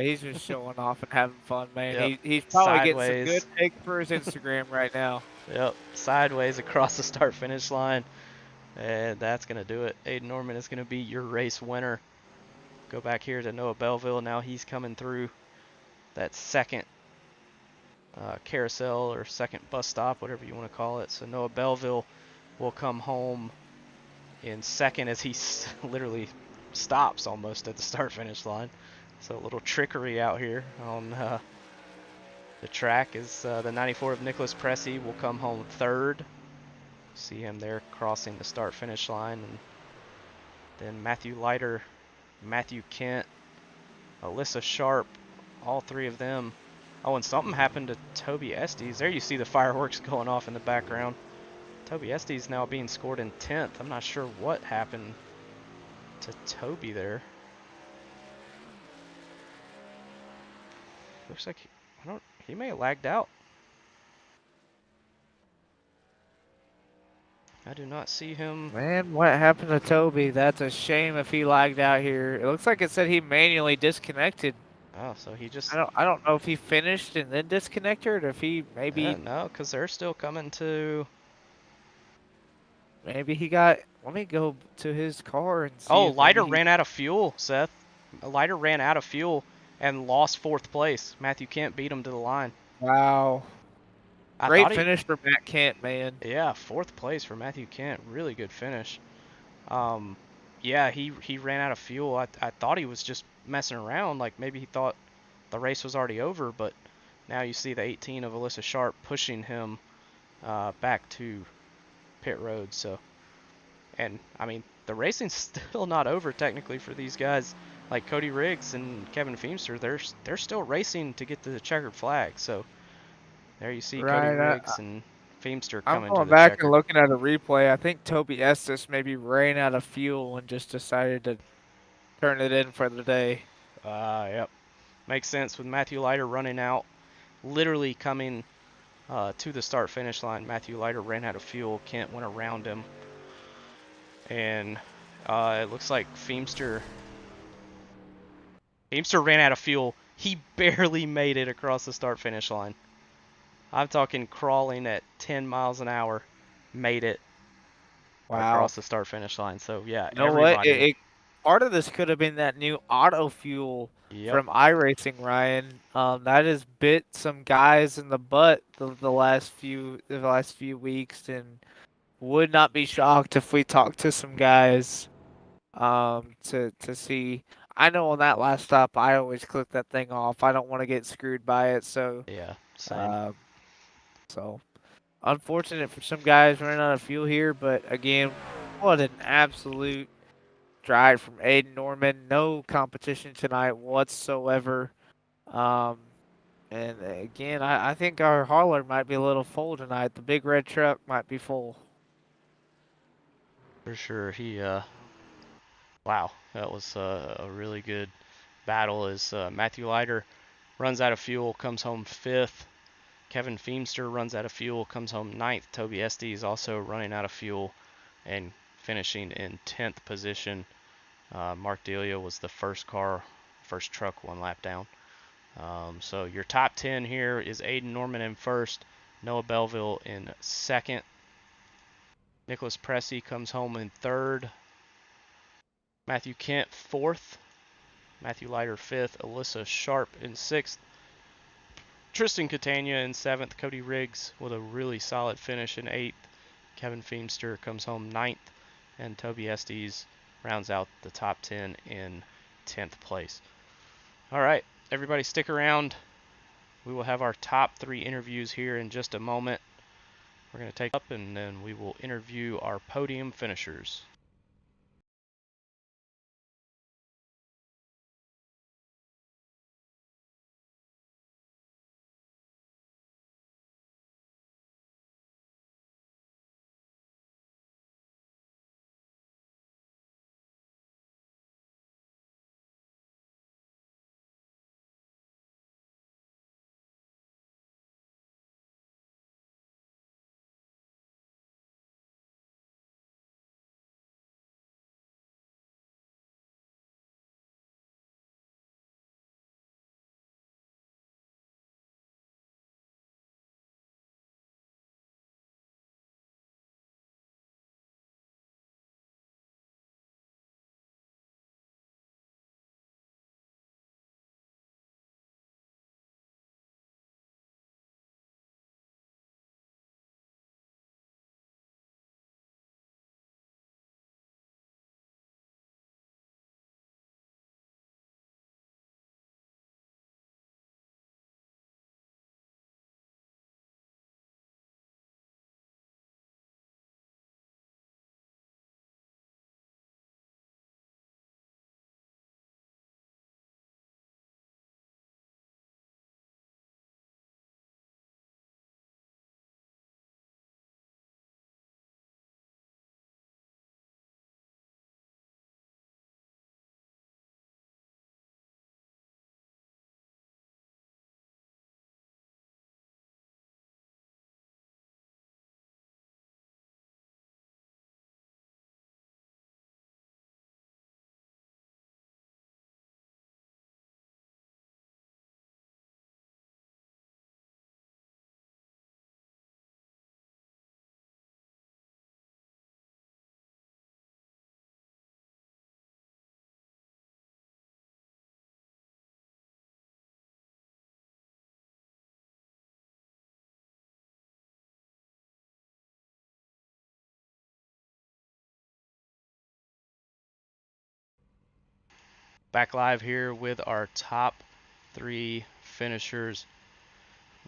he's just showing off and having fun, man. Yep, He's probably getting some good sideways. pics for his Instagram right now. Yep, sideways across the start finish line. And that's going to do it. Aiden Norman is going to be your race winner. Go back here to Noah Belleville. Now he's coming through that second carousel or second bus stop, whatever you want to call it. So Noah Belleville will come home in second as he literally stops almost at the start finish line. So a little trickery out here on the track is the 94 of Nicholas Pressey will come home third. See him there crossing the start finish line. And then Matthew Leiter, Matthew Kent, Alyssa Sharp, all three of them. Oh, and something happened to Toby Estes. There you see the fireworks going off in the background. Toby Estes now being scored in 10th. I'm not sure what happened to Toby there. Looks like he may have lagged out. I do not see him. Man, what happened to Toby? That's a shame if he lagged out here. It looks like it said he manually disconnected. Oh, so he just I don't know if he finished and then disconnected or if he no, because they're still coming to. maybe he got. Let me go to his car and see Oh, if maybe Leiter he. ran out of fuel, Seth. Leiter ran out of fuel and lost 4th place. Matthew Kent beat him to the line. Wow, I great thought he, finish for Matt Kent, man. yeah, 4th place for Matthew Kent. Really good finish. Um, yeah, he ran out of fuel. I thought he was just messing around, like maybe he thought the race was already over, but now you see the 18 of Alyssa Sharp pushing him back to pit road. So And I mean, the racing's still not over technically for these guys like Cody Riggs and Kevin Feemster. They're still racing to get the checkered flag. So there you see Cody Right. Riggs and Feemster I'm coming to going the back and checkered. looking at a replay. I think Toby Estes maybe ran out of fuel and just decided to turn it in for the day. Yep, makes sense with Matthew Leiter running out, literally coming to the start finish line. Matthew Leiter ran out of fuel. Kent went around him, and it looks like Feemster ran out of fuel. He barely made it across the start finish line. I'm talking crawling at 10 miles an hour, made it Wow. across the start finish line. So yeah, You know what? everybody. Part of this could have been that new auto fuel Yep. from iRacing, Ryan. That has bit some guys in the butt the last few weeks, and would not be shocked if we talked to some guys to see. I know on that last stop, I always click that thing off. I don't want to get screwed by it, so Yeah. Same. um, so unfortunate for some guys running out of fuel here. But again, what an absolute drive from Aiden Norman. No competition tonight whatsoever. Um, and again, I think our hauler might be a little full tonight. The big red truck might be full. For sure. Wow, that was a really good battle. As Matthew Leiter runs out of fuel, comes home fifth. Kevin Feemster runs out of fuel, comes home ninth. Toby Esty is also running out of fuel and finishing in 10th position. Mark Delia was the first truck one lap down. So your top 10 here is Aiden Norman in first, Noah Belleville in second, Nicholas Pressey comes home in third, Matthew Kent fourth, Matthew Leiter fifth, Alyssa Sharp in sixth, Tristan Catania in seventh, Cody Riggs with a really solid finish in eighth, Kevin Feemster comes home ninth, and Toby Estes rounds out the top 10 in 10th place. All right, everybody stick around. We will have our top 3 interviews here in just a moment. We're going to take up and then we will interview our podium finishers. Back live here with our top 3 finishers.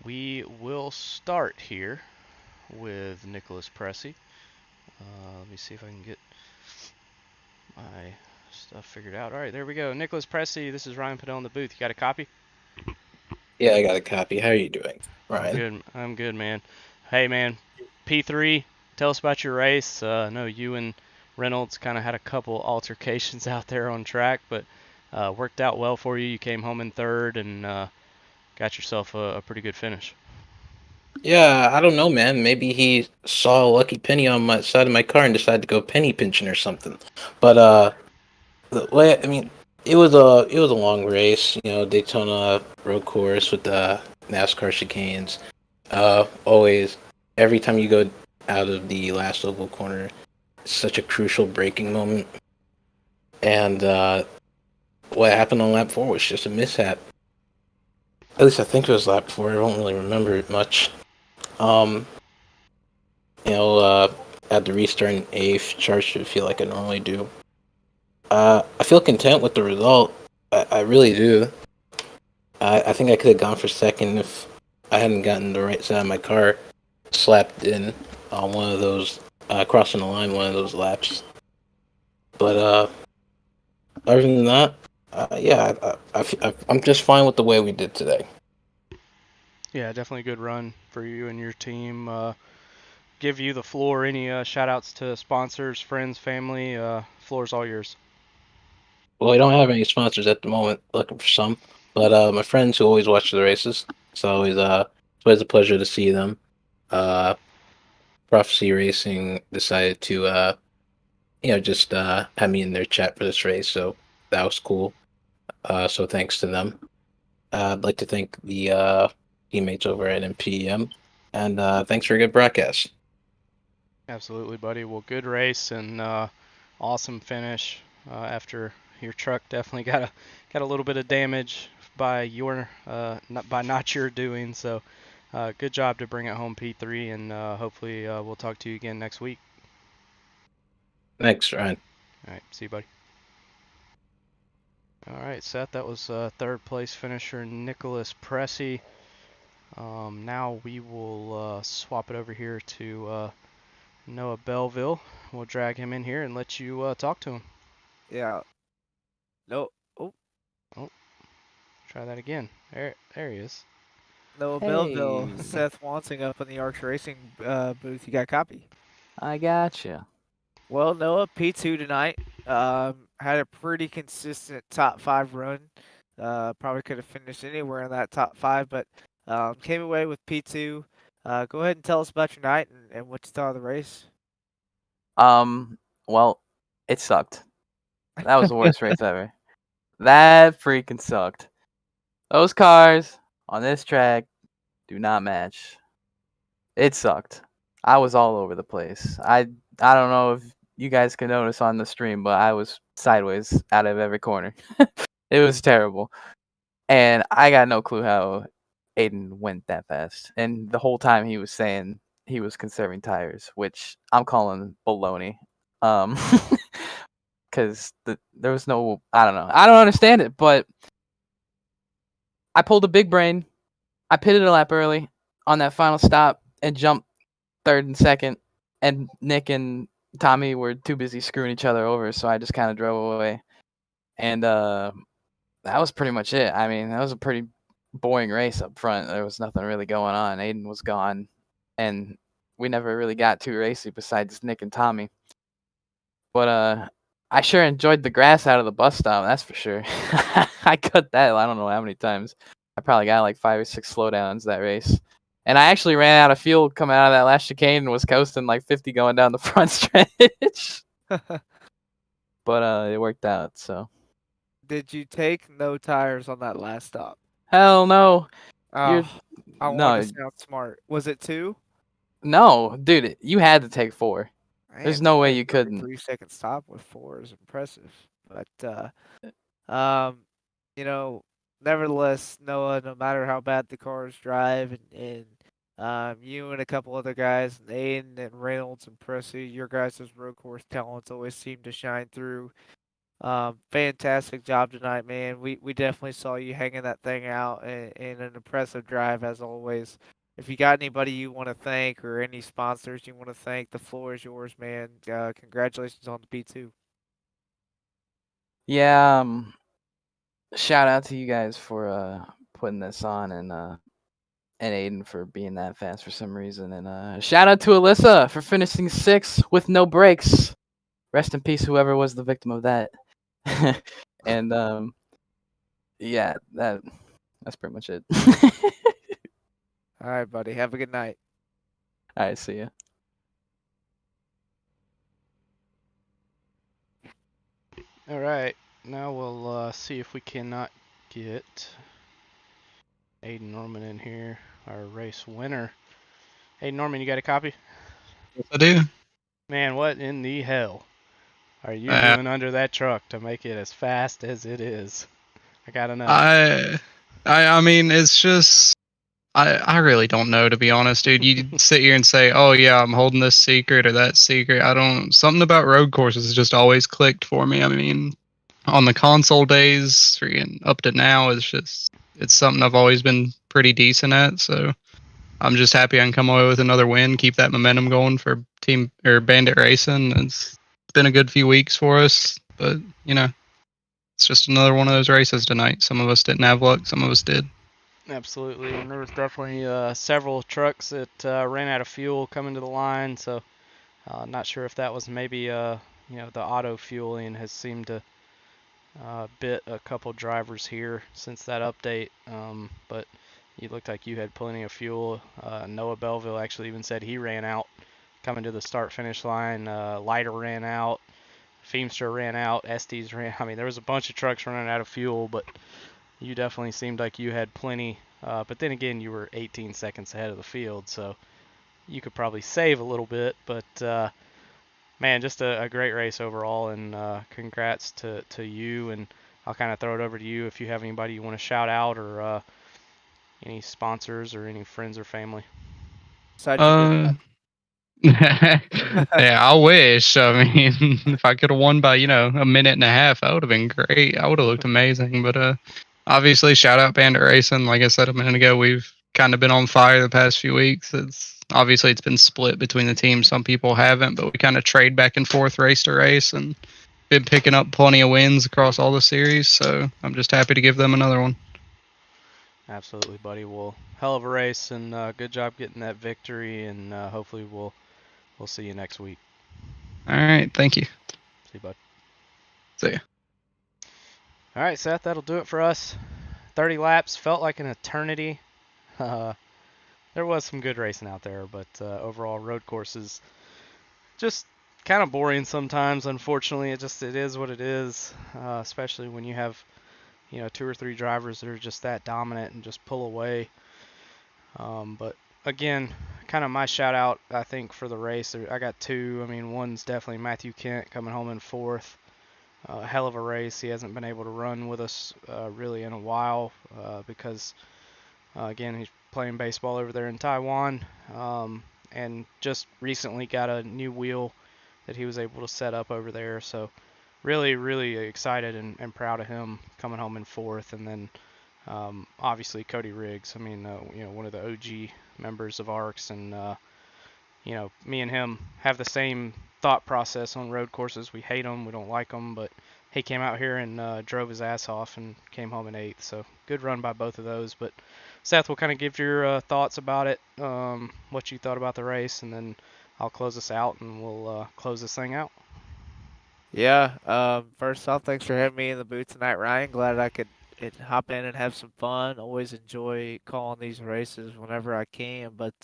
We will start here with Nicholas Pressey. Let me see if I can get my stuff figured out. All right, there we go. Nicholas Pressey, this is Ryan Padell in the booth. You got a copy? Yeah, I got a copy. How are you doing, I'm Ryan? good. I'm good, man. Hey, man. P3, tell us about your race. I know you and Reynolds kind of had a couple altercations out there on track, but worked out well for you. You came home in third and got yourself a pretty good finish. Yeah, I don't know, man. Maybe he saw a lucky penny on my side of my car and decided to go penny pinching or something. But the way I mean, it was a long race. You know, Daytona Road Course with the NASCAR chicanes. Always, every time you go out of the last oval corner, it's such a crucial braking moment. And what happened on lap four was just a mishap. At least I think it was lap four. I don't really remember it much. Um, you know, at the restart in eighth, charged to feel like I normally do. I feel content with the result. I really do. I think I could have gone for second if I hadn't gotten the right side of my car slapped in on one of those crossing the line, one of those laps. But other than that, yeah, I'm just fine with the way we did today. Yeah, definitely a good run for you and your team. Give you the floor. Any shout outs to sponsors, friends, family? Floor's all yours. Well, we don't have any sponsors at the moment. Looking for some, but my friends who always watch the races, it's always a pleasure to see them. Uh, Prophecy Racing decided to just have me in their chat for this race, so that was cool. So thanks to them. I'd like to thank the teammates over at MPM, and thanks for a good broadcast. Absolutely, buddy. Well, good race and awesome finish. After your truck definitely got a little bit of damage by your not your doing. So, good job to bring it home, P3, and hopefully we'll talk to you again next week. Thanks, Ryan. All right, see you, buddy. All right, Seth. That was third place finisher Nicholas Pressey. Now we will swap it over here to Noah Belleville. We'll drag him in here and let you talk to him. Yeah. No. Oh, Oh, try that again. There he is. Noah Belleville, Hey, Seth Wansing up in the Arch Racing booth. You got a copy? I gotcha. Well, Noah, P2 tonight. Had a pretty consistent top five run. Probably could have finished anywhere in that top five, but came away with P2. Go ahead and tell us about your night and what you thought of the race. Well, it sucked. That was the worst race ever. That freaking sucked. Those cars on this track do not match. It sucked. I was all over the place. I don't know if you guys can notice on the stream, but I was sideways out of every corner. It was terrible. And I got no clue how Aiden went that fast. And the whole time he was saying he was conserving tires, which I'm calling baloney. Um, because there was no, I don't know. I don't understand it, but I pulled a big brain. I pitted a lap early on that final stop and jumped third and second. And Nick and Tommy were too busy screwing each other over, so I just kind of drove away. And that was pretty much it. I mean, that was a pretty boring race up front. There was nothing really going on. Aiden was gone, and we never really got too racy besides Nick and Tommy. But I sure enjoyed the grass out of the bus stop. That's for sure. I cut that. I don't know how many times. I probably got like 5 or 6 slowdowns that race. And I actually ran out of fuel coming out of that last chicane and was coasting like 50 going down the front stretch. But it worked out. So Did you take no tires on that last stop? hell no. You're Oh, I wanted no to sound smart. Was it two? no, dude. You had to take 4. Man, There's no way taking a you couldn't. 33-second stop with four is impressive. But um, you know, nevertheless, Noah, no matter how bad the cars drive, and you and a couple other guys, Aiden and Reynolds and Pressy, your guys' road course talents always seem to shine through. Fantastic job tonight, man. We definitely saw you hanging that thing out in an impressive drive as always. if you got anybody you want to thank or any sponsors you want to thank, the floor is yours, man. Congratulations on the P2. Yeah, shout out to you guys for putting this on, and Aiden for being that fast for some reason, and shout out to Alyssa for finishing 6th with no breaks. Rest in peace, whoever was the victim of that. And yeah, that's pretty much it. All right, buddy. Have a good night. All right, see ya. All right, now we'll see if we cannot get Aiden Norman in here, our race winner. Hey Norman, you got a copy? Yes, I do. Man, what in the hell are you Uh, doing under that truck to make it as fast as it is? I gotta know. I mean, it's just I really don't know, to be honest, dude. You sit here and say, "Oh yeah, I'm holding this secret or that secret." I don't. Something about road courses has just always clicked for me. I mean, on the console days, freaking up to now, it's something I've always been pretty decent at. So I'm just happy I can come away with another win, keep that momentum going for Team or Bandit Racing. It's been a good few weeks for us, but you know, it's just another one of those races tonight. Some of us didn't have luck, some of us did. Absolutely, and there was definitely several trucks that ran out of fuel coming to the line, so not sure if that was maybe the auto fueling has seemed to bit a couple drivers here since that update, but you looked like you had plenty of fuel. Noah Belleville actually even said he ran out coming to the start finish line. Leiter ran out, Feemster ran out, Estes ran. I mean, there was a bunch of trucks running out of fuel, but you definitely seemed like you had plenty. But then again, you were 18 seconds ahead of the field, so you could probably save a little bit. But man, just a great race overall, and congrats to you. And I'll kind of throw it over to you if you have anybody you want to shout out, or any sponsors or any friends or family. Besides your good Uh, yeah, I wish. I mean, if I could have won by, a minute and a half, that would have been great. I would have looked amazing. But obviously, shout out Bandit Racing. Like I said a minute ago, we've kind of been on fire the past few weeks. It's been split between the teams. Some people haven't, but we kind of trade back and forth race to race and been picking up plenty of wins across all the series. So I'm just happy to give them another one. Absolutely, buddy. Well, hell of a race, and good job getting that victory. And hopefully, we'll see you next week. All right, thank you. See you, bud. See ya. All right, Seth. That'll do it for us. 30 laps felt like an eternity. There was some good racing out there, but overall, road courses just kind of boring sometimes. Unfortunately, it is what it is. Especially when you have 2 or 3 drivers that are just that dominant and just pull away. But again, kind of my shout out, I think, for the race. I got 2. I mean, one's definitely Matthew Kent coming home in 4th. Hell of a race. He hasn't been able to run with us really in a while because, again, he's playing baseball over there in Taiwan, and just recently got a new wheel that he was able to set up over there. So really, really excited and proud of him coming home in 4th. And then obviously Cody Riggs. I mean, one of the OG members of ARCS, and me and him have the same thought process on road courses. We hate them, we don't like them, but he came out here and drove his ass off and came home in 8th. So good run by both of those. But Seth, will kind of give your thoughts about it, what you thought about the race, and then I'll close us out and we'll close this thing out. Yeah. First off, thanks for having me in the booth tonight, Ryan. Glad I could hop in and have some fun. Always enjoy calling these races whenever I can. But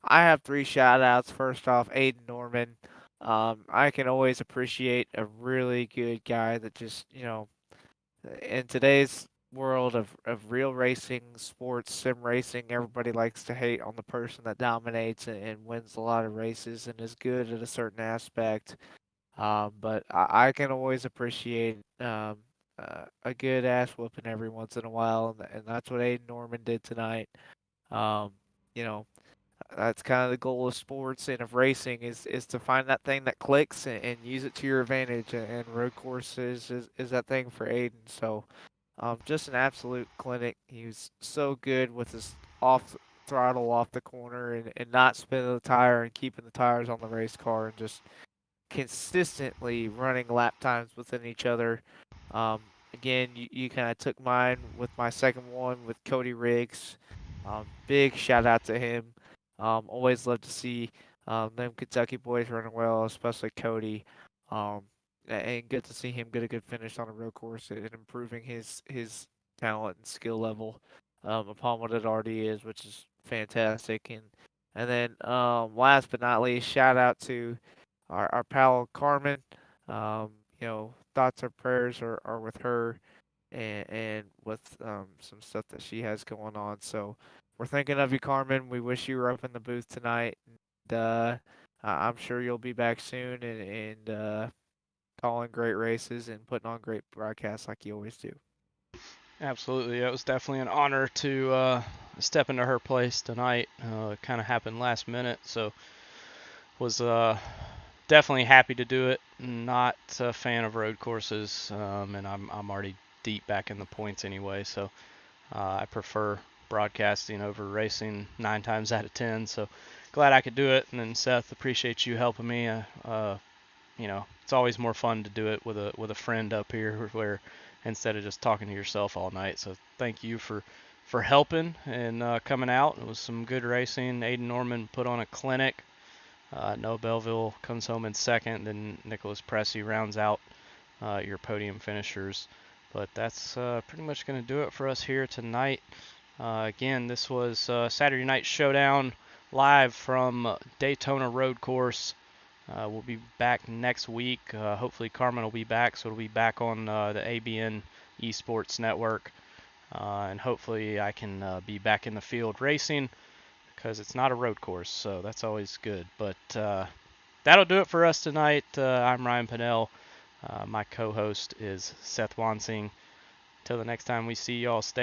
I have 3 shout outs. First off, Aiden Norman. I can always appreciate a really good guy that just, in today's world of real racing, sports, sim racing, everybody likes to hate on the person that dominates and wins a lot of races and is good at a certain aspect. But I can always appreciate a good ass whooping every once in a while, and that's what Aiden Norman did tonight. Um, you know, that's kind of the goal of sports and of racing is to find that thing that clicks and use it to your advantage. And road courses is that thing for Aiden. So, just an absolute clinic. He was so good with his off throttle off the corner and not spinning the tire and keeping the tires on the race car and just consistently running lap times within each other. Again, you kind of took mine with my second one with Cody Riggs. Big shout out to him. Always love to see them Kentucky boys running well, especially Cody. Um, and good to see him get a good finish on a road course and improving his talent and skill level upon what it already is, which is fantastic. And then last but not least, shout out to our pal Carmen. Thoughts or prayers are with her and with some stuff that she has going on. So we're thinking of you, Carmen. We wish you were up in the booth tonight. And, I'm sure you'll be back soon and calling great races and putting on great broadcasts like you always do. Absolutely, it was definitely an honor to step into her place tonight. It kind of happened last minute, so was definitely happy to do it. Not a fan of road courses, and I'm already deep back in the points anyway, so I prefer broadcasting over racing 9 times out of 10. So glad I could do it. And then Seth, appreciate you helping me. It's always more fun to do it with a friend up here, where instead of just talking to yourself all night. So thank you for helping and coming out. It was some good racing. Aiden Norman put on a clinic. Noah Belleville comes home in second. Then Nicholas Pressey rounds out your podium finishers. But that's pretty much going to do it for us here tonight. Again, this was Saturday Night Showdown live from Daytona Road Course. We'll be back next week. Hopefully Carmen will be back, so it'll be back on the ABN Esports Network. And hopefully I can be back in the field racing, because it's not a road course, so that's always good. But that'll do it for us tonight. I'm Ryan Pinnell. My co-host is Seth Wansing. Till the next time we see y'all, stay